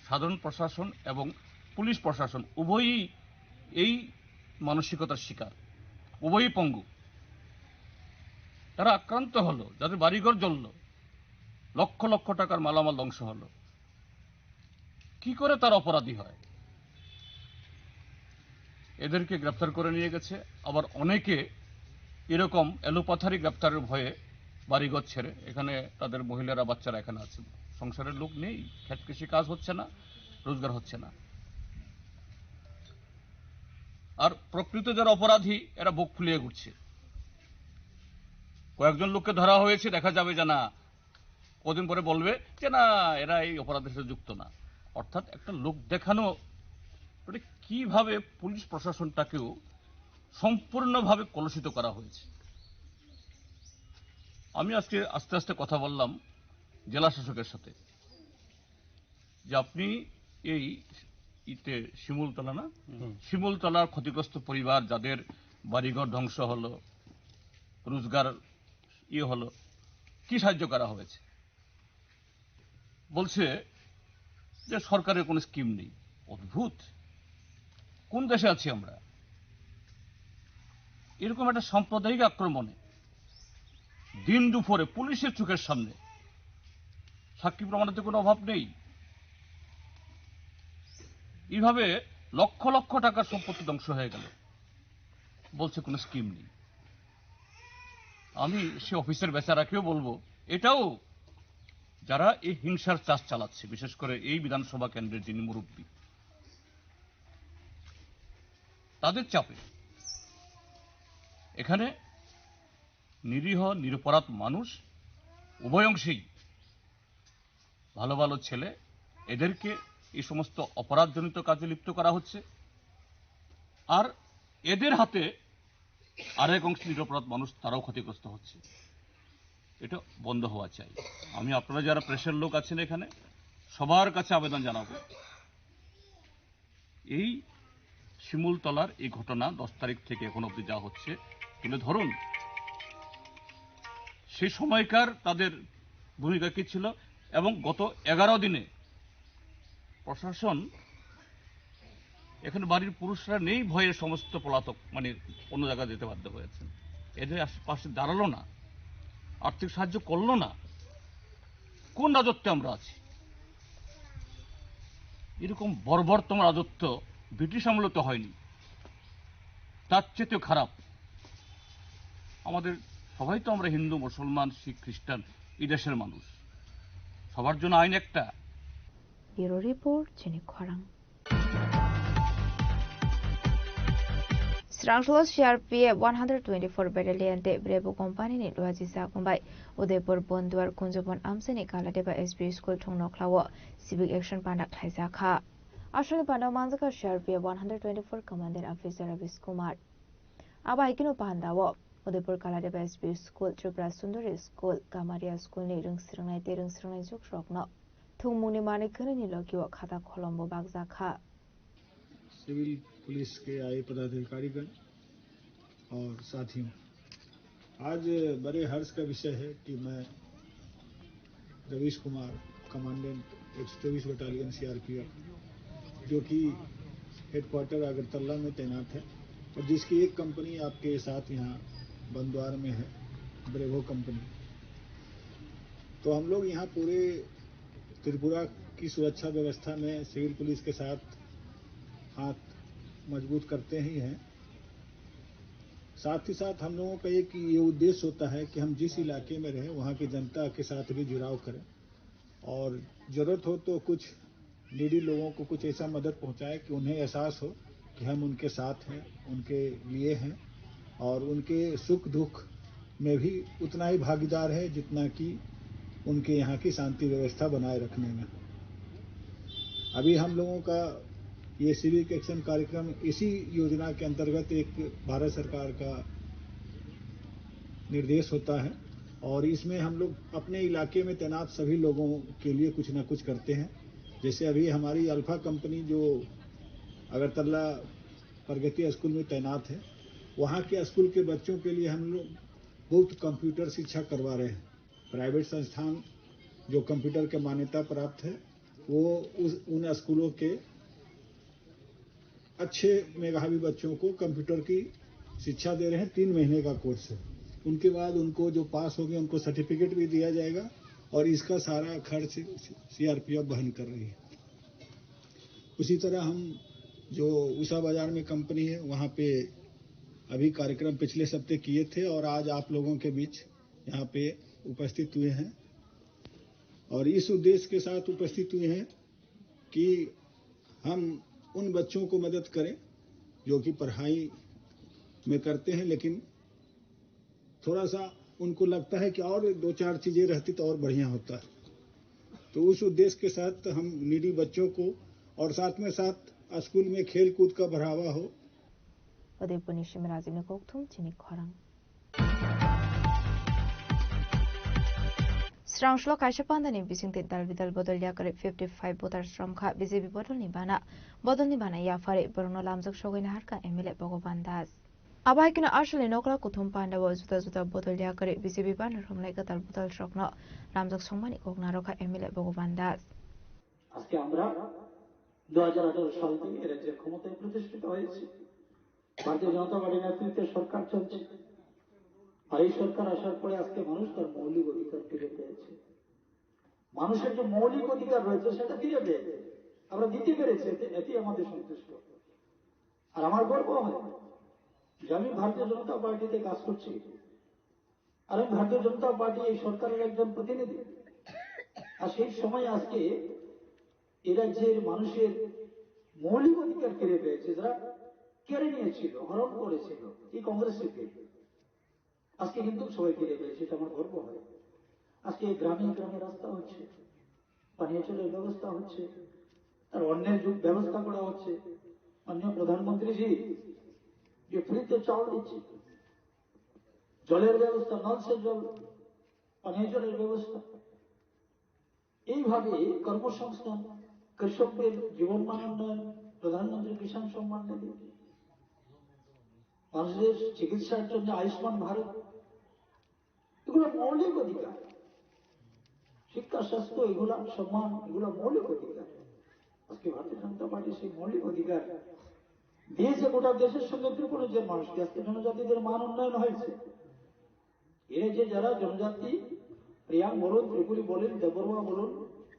সাধারণ প্রশাসন এবং পুলিশ প্রশাসন উভয়ই এই মানসিকতার শিকার, উভয়ই পঙ্গু। তারা আক্রান্ত হলো, যাদের বাড়িঘর জ্বলল, লক্ষ লক্ষ টাকার মালামাল ধ্বংস হলো। কি করে তার অপরাধী হয়? এদেরকে গ্রেফতার করে নিয়ে গেছে, আবার অনেকে এরকম এলোপাথারি গ্রেফতারের ভয়ে বাড়িঘর ছেড়ে, এখানে তাদের মহিলারা বাচ্চারা এখানে আছে, সংসারের লোক নেই, ক্ষেত কৃষি কাজ হচ্ছে না, রোজগার হচ্ছে না। আর প্রকৃত যারা অপরাধী এরা বুক ফুলিয়ে ঘুরছে। কয়েকজন লোককে ধরা হয়েছে, দেখা যাবে যে না, কদিন পরে বলবে যে না, এরা এই অপরাধের সাথে যুক্ত না। অর্থাৎ একটা লোক দেখানো, কিভাবে পুলিশ প্রশাসনটাকেও সম্পূর্ণভাবে কলুষিত করা হয়েছে। আমি আজকে আস্তে আস্তে কথা বললাম জেলা শাসকের সাথে, যে আপনি এই শিমুলতলা না, শিমুলতলার ক্ষতিগ্রস্ত পরিবার, যাদের বাড়িঘর ধ্বংস হলো, রোজগার হলো, কি সাহায্য করা হয়েছে? বলছে যে সরকারের কোনো স্কিম নেই। অদ্ভুত, কোন দেশে আছি আমরা? এরকম একটা সাম্প্রদায়িক আক্রমণে দিন দুপুরে পুলিশের চোখের সামনে, সাক্ষী প্রমাণের কোনো অভাব নেই, এইভাবে লক্ষ লক্ষ টাকার সম্পত্তি ধ্বংস হয়ে গেল, বলছে কোনো স্কিম নেই। আমি সে অফিসের বেচারাকেও বলবো, এটাও যারা এই হিংসার চাষ চালাচ্ছে, বিশেষ করে এই বিধানসভা কেন্দ্রের যিনি মুরব্বী, তাদের চাপে এখানে নিরীহ নিরপরাধ মানুষ, উভয় অংশেই ভালো ভালো ছেলে, এদেরকে এই সমস্ত অপরাধজনিত কাজে লিপ্ত করা হচ্ছে, আর এদের হাতে আরেক অংশ নিরপরাধ মানুষ, তারাও ক্ষতিগ্রস্ত হচ্ছে। এটা বন্ধ হওয়া চাই। আমি আপনারা যারা প্রেসের লোক আছেন এখানে, সবার কাছে আবেদন জানাবো, এই শিমুলতলার এই ঘটনা 10 তারিখ থেকে এখন অবধি যা হচ্ছে তুলে ধরুন, সেই সময়কার তাদের ভূমিকা কি ছিল, এবং গত 11 দিনে প্রশাসন, এখানে বাড়ির পুরুষরা নেই ভয়ে সমস্ত পলাতক, মানে অন্য জায়গায় যেতে বাধ্য হয়েছেন, এদের পাশে দাঁড়ালো না, আর্থিক সাহায্য করলো না। কোন রাজত্বে আমরা আছি? এরকম বর্বরতম রাজত্ব ব্রিটিশ আমলে তো হয়নি, তার চেয়েও খারাপ। আমাদের সবাই তো আমরা হিন্দু, মুসলমান, শিখ, খ্রিস্টান, এই দেশের মানুষ, সবার জন্য আইন একটা। ব্যুরো রিপোর্ট, চিনি খরাং। Strangelo CRPF 124 Battalion de Brevo Company ni Luaji Sakumbai Udaipur Bonduar Kunjabon Amseni Kaladeba SB School Thongno Klawo Civic Action Pandak Thaisa Kha Ashwini Pandau Manjaka CRPF 124 Commander Officer Ravis Kumar Aba Ikino Pandawo Udaipur Kaladeba SB School Tripura Sundari School Kamaria School ni Rungsrangai Jukrokno Thungmuni Mani Khani ni Lokiwa Khata Kolombo Bagza Kha civil police के आए पदाधिकारीगण और साथियों, आज बड़े हर्ष का विषय है कि मैं Ravish Kumar, commandant 124 battalion CRPF, जो कि हेडक्वार्टर अगरतला में तैनात है और जिसकी एक कंपनी आपके साथ यहाँ बंदवार में है, ब्रेवो कंपनी। तो हम लोग यहाँ पूरे त्रिपुरा की सुरक्षा व्यवस्था में सिविल पुलिस के साथ हाथ मजबूत करते ही हैं। साथ ही साथ हम लोगों का एक ये उद्देश्य होता है कि हम जिस इलाके में रहें वहाँ की जनता के साथ भी जुड़ाव करें और ज़रूरत हो तो कुछ नीडी लोगों को कुछ ऐसा मदद पहुँचाए कि उन्हें एहसास हो कि हम उनके साथ हैं, उनके लिए हैं और उनके सुख दुख में भी उतना ही भागीदार है जितना कि उनके यहाँ की शांति व्यवस्था बनाए रखने में। अभी हम लोगों का ये सिविक एक्शन कार्यक्रम इसी योजना के अंतर्गत एक भारत सरकार का निर्देश होता है और इसमें हम लोग अपने इलाके में तैनात सभी लोगों के लिए कुछ ना कुछ करते हैं। जैसे अभी हमारी अल्फा कंपनी जो अगरतला प्रगति स्कूल में तैनात है, वहाँ के स्कूल के बच्चों के लिए हम लोग बहुत कंप्यूटर शिक्षा करवा रहे हैं। प्राइवेट संस्थान जो कंप्यूटर के मान्यता प्राप्त है वो उन स्कूलों के अच्छे मेधावी बच्चों को कंप्यूटर की शिक्षा दे रहे हैं। 3 महीने का कोर्स है। उनके बाद उनको जो पास हो गए उनको सर्टिफिकेट भी दिया जाएगा और इसका सारा खर्च सीआरपीएफ वहन कर रही है। उसी तरह हम जो उषा बाजार में कंपनी है वहाँ पे अभी कार्यक्रम पिछले सप्ताह किए थे और आज आप लोगों के बीच यहाँ पे उपस्थित हुए हैं और इस उद्देश्य के साथ उपस्थित हुए हैं कि हम उन बच्चों को मदद करें जो कि पढ़ाई में करते हैं लेकिन थोड़ा सा उनको लगता है कि और 2-4 चीजें रहती तो और बढ़िया होता है। तो उस उद्देश्य के साथ हम नीडी बच्चों को और साथ में साथ स्कूल में खेल कूद का बढ़ावा हो। 어디분이 심라지는 꼭통 진이 커랑. Srangshlo kaisa pandani bisingte dalbidal bodolya kare 55 voter stramkha BJP bodolni bana ya fare borno lamjak sogaina harka MLA Bhogoban Das. Abai kina ashale nokla kuthum panda juta bodolya kare BJP bana romlai gatal bodol sokno lamjak songmani kokna rokha MLA Bhogoban Das. আজকে আমরা 2018 সাল থেকে রাজ্যের ক্ষমতায় প্রতিষ্ঠিত হয়েছি। ভারতীয় জনতা পার্টির নেতৃত্বে সরকার চলছে আর এই সরকার আসার পরে আজকে মানুষ তার মৌলিক অধিকার ফিরে পেয়েছে। মানুষের যে মৌলিক অধিকার রয়েছে সেটা ফিরে পেয়েছে, আমরা দিতে পেরেছি, এটি আমাদের সন্তুষ্ট। আর আমার গর্ব হয় যে আমি ভারতীয় জনতা পার্টিতে কাজ করছি আর আমি ভারতীয় জনতা পার্টি এই সরকারের একজন প্রতিনিধি। আর সেই সময় আজকে এই রাজ্যের মানুষের মৌলিক অধিকার ফিরে পেয়েছে যারা কেড়ে নিয়েছিল, হরণ করেছিল এই কংগ্রেস থেকে, আজকে কিন্তু সবাই ফিরে পেয়েছে। এটা আমার গর্ব হয়। আজকে গ্রামে গ্রামে রাস্তা হচ্ছে, পানীয় জলের ব্যবস্থা হচ্ছে, তার অন্যের ব্যবস্থা করা হচ্ছে। মাননীয় প্রধানমন্ত্রীজি যে ফ্রিতে চাউল দিচ্ছে, জলের ব্যবস্থা, নল সে জল, পানীয় জলের ব্যবস্থা, এইভাবে কর্মসংস্থান, কৃষকদের জীবনমান উন্নয়ন, প্রধানমন্ত্রী কিষাণ সম্মান নিধি, মানুষের চিকিৎসার জন্য আয়ুষ্মান ভারত, এগুলো মৌলিক অধিকার। শিক্ষা, স্বাস্থ্য, এগুলা সম্মান, এগুলো মৌলিক অধিকার। আজকে ভারতীয় জনতা পার্টি সেই মৌলিক অধিকার দিয়েছে গোটা দেশের সঙ্গে ত্রিপুরার মানুষকে। আজকে জনজাতিদের মান উন্নয়ন হয়েছে। এর যে যারা জনজাতি, রিয়াং বলুন, ত্রিপুরী বলুন, দেববর্মা বলুন,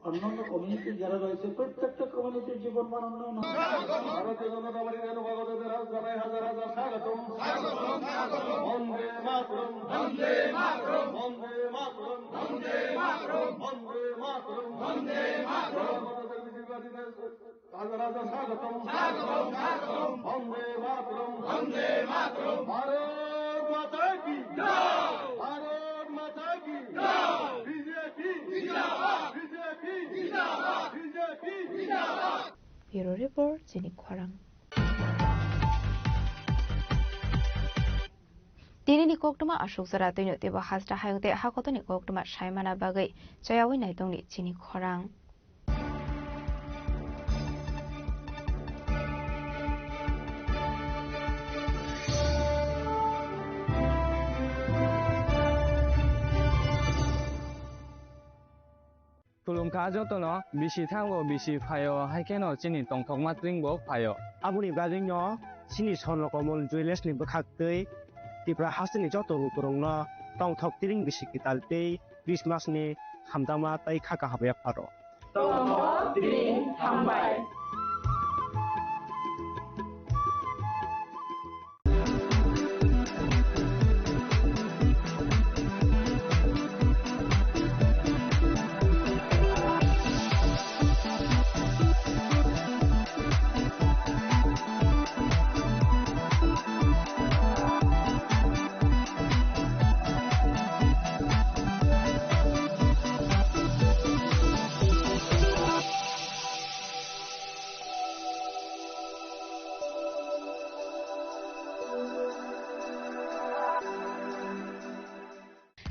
অন্যান্য কমিউনিটি যারা রয়েছে, প্রত্যেকটা কমিউনিটির জীবন মান উন্নয়ন। ভারতীয় জনতা পার্টির অনুবাদকদের জানাই হাজার হাজার স্বাগতম। বন্দে মাতরম, বন্দে মাতরম, বন্দে মাতরম, বন্দে মাতরম, বন্দে মাতরম, বন্দে মাতরম। হাজার হাজার স্বাগতম, স্বাগতম, স্বাগতম। বন্দে মাতরম, বন্দে মাতরম। ভারত মাতা কি জয়, ভারত মাতা কি জয়। বিজেপি জিন্দাবাদ, বিজেপি জিন্দাবাদ, বিজেপি জিন্দাবাদ। Bureau Report Jinik Khwarang. Dinini koktuma ashok zara toino tebo hasra hayongte hakotoni koktuma shaimana bagai chayawi naitongni Jinik Khwarang. Kulumka jotono bisi thango bisi phayo haikeno chini tongthokma tringbo phayo. Abuni bajingno chini sonrokomol jewelers ni bkhaktei tipra hasini joto rukurongno tongthok tring bisi kitaltei Christmas ni hamdama tai khaka habyak pharo. Tongthok tring hambai.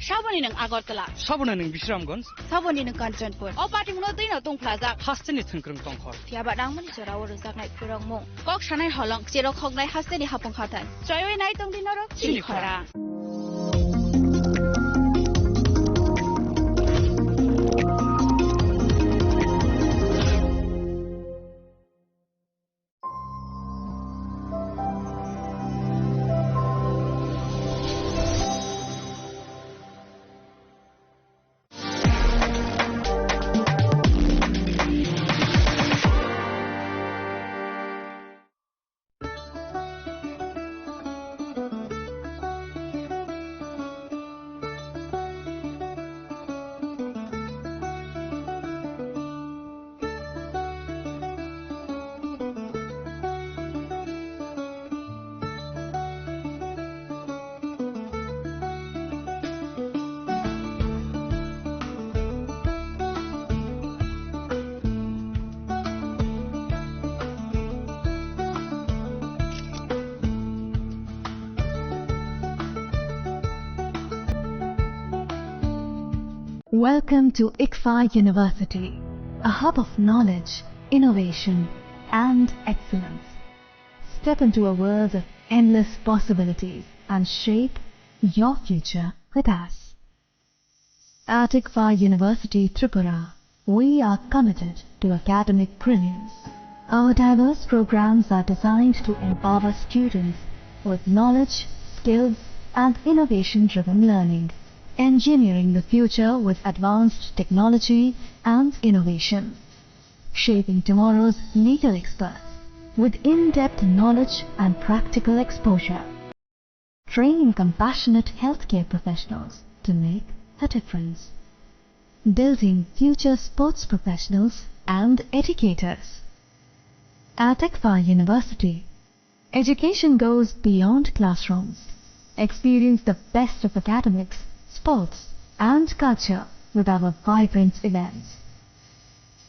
साबोनी नों आगरतला साबोना नों बिश्रामगंज साबोनी नों काञ्चनपुर a party मुनो दैनो दंफ्लाजाक हास्टेनि थोंख्रों दंखर थियाबा दांमोन सोराव रोजाकनाय फोरंमुं कक सानाय हलं जेराव खगनाय हास्टेनि हाफं खाथाय जयवे नाय दंदिनरो सिलिखरा Welcome to ICFA University, a hub of knowledge, innovation, and excellence. Step into a world of endless possibilities and shape your future with us. At ICFA University, Tripura, we are committed to academic brilliance. Our diverse programs are designed to empower students with knowledge, skills, and innovation-driven learning, engineering the future with advanced technology and innovation, shaping tomorrow's legal experts with in-depth knowledge and practical exposure, training compassionate healthcare professionals to make a difference, building future sports professionals and educators. At ICFA University, education goes beyond classrooms. Experience the best of academics, sports, and culture with our vibrant events.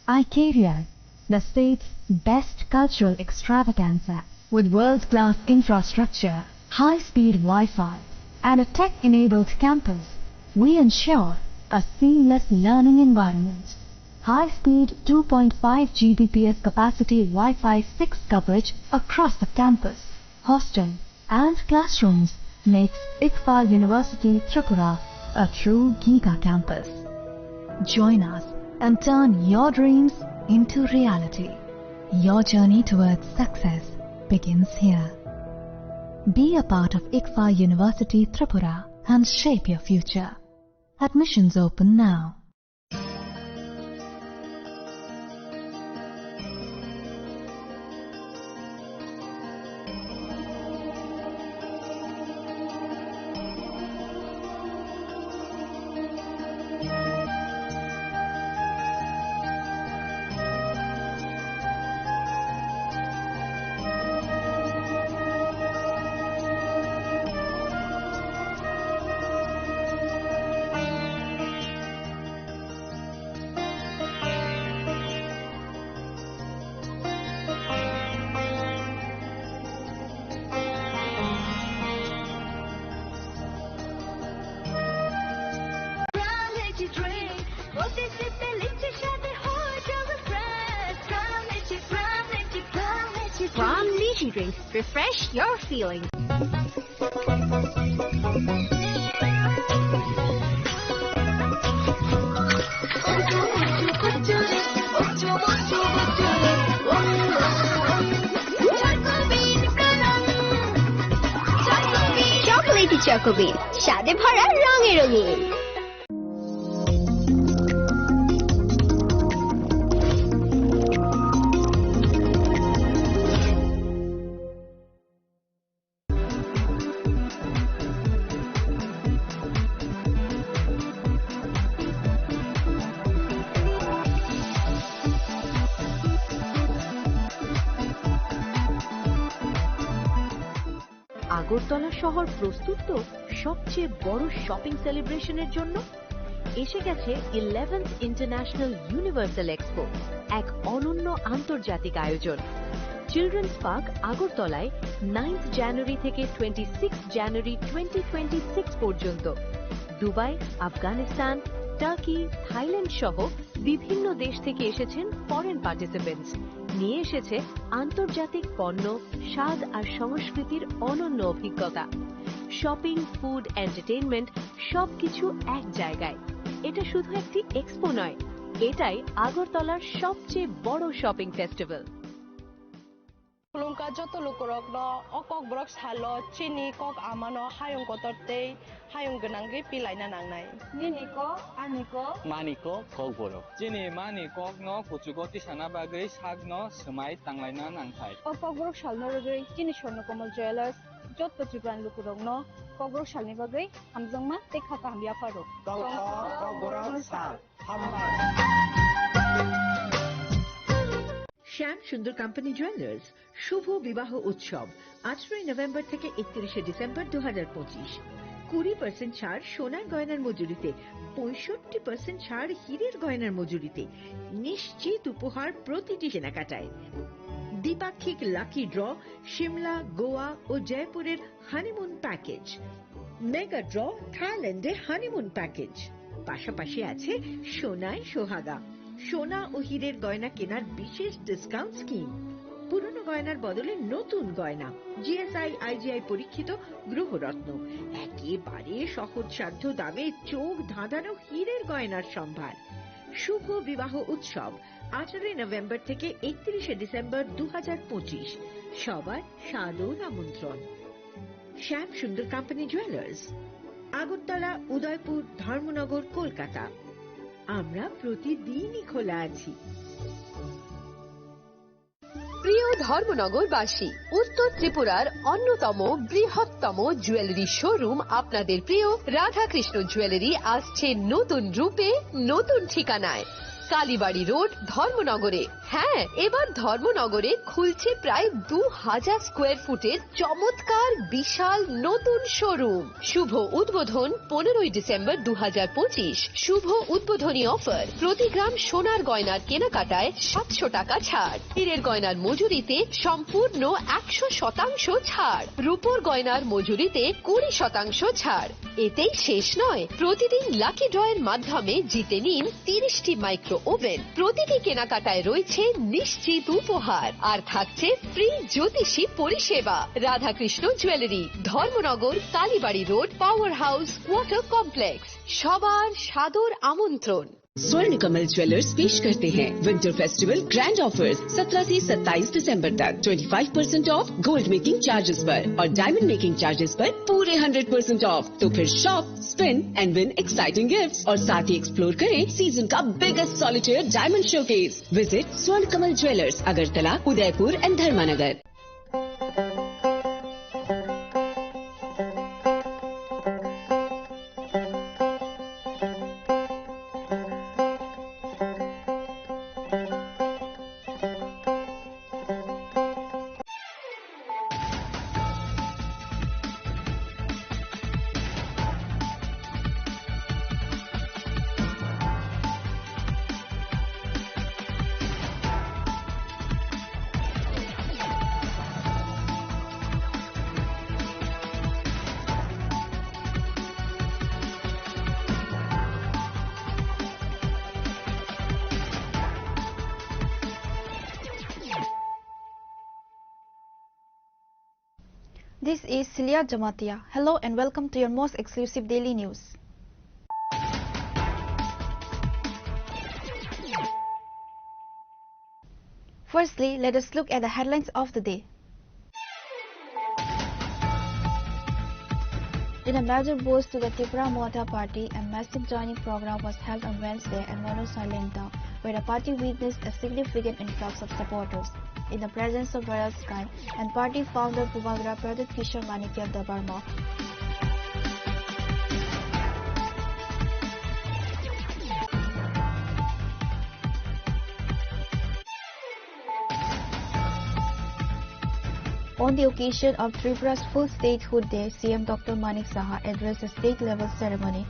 ICARIA, the state's best cultural extravaganza, with world-class infrastructure, high-speed Wi-Fi, and a tech-enabled campus, we ensure a seamless learning environment. High-speed 2.5 Gbps capacity Wi-Fi 6 coverage across the campus, hostel, and classrooms makes ICFA University Tripura a true Giga campus. Join us and turn your dreams into reality. Your journey towards success begins here. Be a part of ICFA University Tripura and shape your future. Admissions open now. From Lychee Drink, refresh your feelings. Chocolatey চকোবিন স্বাদে ভরা রঙে রঙিন। আগরতলা শহর প্রস্তুত তো সবচেয়ে বড় শপিং সেলিব্রেশনের জন্য। এসে গেছে 11th ইন্টারন্যাশনাল ইউনিভার্সাল এক্সপো, এক অনন্য আন্তর্জাতিক আয়োজন। চিলড্রেন্স পার্ক আগরতলায় 9th জানুয়ারি থেকে 26 জানুয়ারি 2026 পর্যন্ত। দুবাই, আফগানিস্তান, টার্কি, থাইল্যান্ড সহ বিভিন্ন দেশ থেকে এসেছেন ফরেন পার্টিসিপেন্টস। নিয়ে এসেছে আন্তর্জাতিক পণ্য, স্বাদ আর সংস্কৃতির অনন্য অভিজ্ঞতা। শপিং, ফুড, এন্টারটেইনমেন্ট সবকিছু এক জায়গায়। এটা শুধু একটি এক্সপো নয়, এটাই আগরতলার সবচেয়ে বড় shopping festival. Lungka joto lukurok no okok brok salo chini kok amano hayung kotortei hayung genangge pilai na nangnai. Nini ko, ani ko, mani ko kok borok. Chini mani kok no kuchugoti sana bagui sag no semai tanglai na nangthai. okok brok salno rogoi chini Swarnakomal Jewellers joto Tripura lukurok no kok brok salni bagui hamjangma tekha kahmya paro. Kok brok sal hamma. শ্যাম সুন্দর company jewellers শুভ বিবাহ উৎসব 18 November থেকে 31 December 2025। 20% ছাড় সোনার গয়নার মজুরিতে, 65% ছাড় হীরের গয়নার মজুরিতে, নিশ্চিত উপহার প্রতিটি কেনাকাটায়। দ্বিপাক্ষিক লাকি ড্র, সিমলা, গোয়া ও জয়পুরের হানিমুন প্যাকেজ, মেগা ড্র থাইল্যান্ডে হানিমুন প্যাকেজ। পাশাপাশি আছে সোনায় সোহাগা, সোনা ও হীরের গয়না কেনার বিশেষ ডিসকাউন্ট স্কিম। পুরনো গয়নার বদলে নতুন গয়না, জিএসআই আইজিআই পরীক্ষিত গ্রহরত্ন, একেবারে সহজসাধ্য দামে চোখ ধাঁধানো হীরের গয়নার সম্ভার। শুভ বিবাহ উৎসব 18 নভেম্বর থেকে 31 ডিসেম্বর 2025। সবার সাদর আমন্ত্রণ। শ্যাম সুন্দর কোম্পানি জুয়েলার্স, আগরতলা, উদয়পুর, ধর্মনগর, কলকাতা। আমরা প্রতিদিনই খোলা আছি। প্রিয় ধর্মনগরবাসী, উত্তর ত্রিপুরার অন্যতম বৃহত্তম জুয়েলারি শোরুম আপনাদের প্রিয় রাধাকৃষ্ণ জুয়েলারি আসছে নতুন রূপে, নতুন ঠিকানায়, কালীবাড়ি রোড, ধর্মনগরে। হ্যাঁ, এবার ধর্মনগরে খুলছে প্রায় 2000 স্কোয়ার ফুটের চমৎকার বিশাল নতুন শোরুম। শুভ উদ্বোধন 15 ডিসেম্বর 2025। শুভ উদ্বোধনী অফার, প্রতি গ্রাম সোনার গয়নার কেনাকাটায় 700 টাকা ছাড়, হীরের গয়নার মজুরিতে সম্পূর্ণ 100% ছাড়, রূপোর গয়নার মজুরিতে 20% ছাড়। এতেই শেষ নয়, প্রতিদিন লাকি ড্রয়ের মাধ্যমে জিতে নিন 30টি মাইক্রো ওভেন। প্রতিটি কেনাকাটায় রয়েছে নিশ্চিত উপহার, আর থাকছে ফ্রি জ্যোতিষী পরিষেবা। Radhakrishna jewellery, Dharmanagar, Kalibari road, power house, water complex. সবার সাদর আমন্ত্রণ। स्वर्ण कमल ज्वेलर्स पेश करते हैं विंटर फेस्टिवल ग्रैंड ऑफर्स 17 से 27 दिसंबर तक 25% ऑफ गोल्ड मेकिंग चार्जेस पर और डायमंड मेकिंग चार्जेस पर पूरे 100% ऑफ। तो फिर shop, spin and win exciting gifts और साथ ही एक्सप्लोर करें सीजन का biggest solitaire diamond showcase. Visit Swarna Kamal jewellers, Agartala, Udaipur and Dharmanagar. This is Celia Jamatia. Hello and welcome to your most exclusive daily news. Firstly, let us look at the headlines of the day. In a major boost to the Tripura Mota Party, a massive joining program was held on Wednesday at Monu Salenta, where the party witnessed a significant influx of supporters. In the presence of Royal Sky and party founder Pumagra Pradit Kishore Manikya Dabarma. On the occasion of Tripura's full statehood day, CM Dr. Manik Saha addressed a state-level ceremony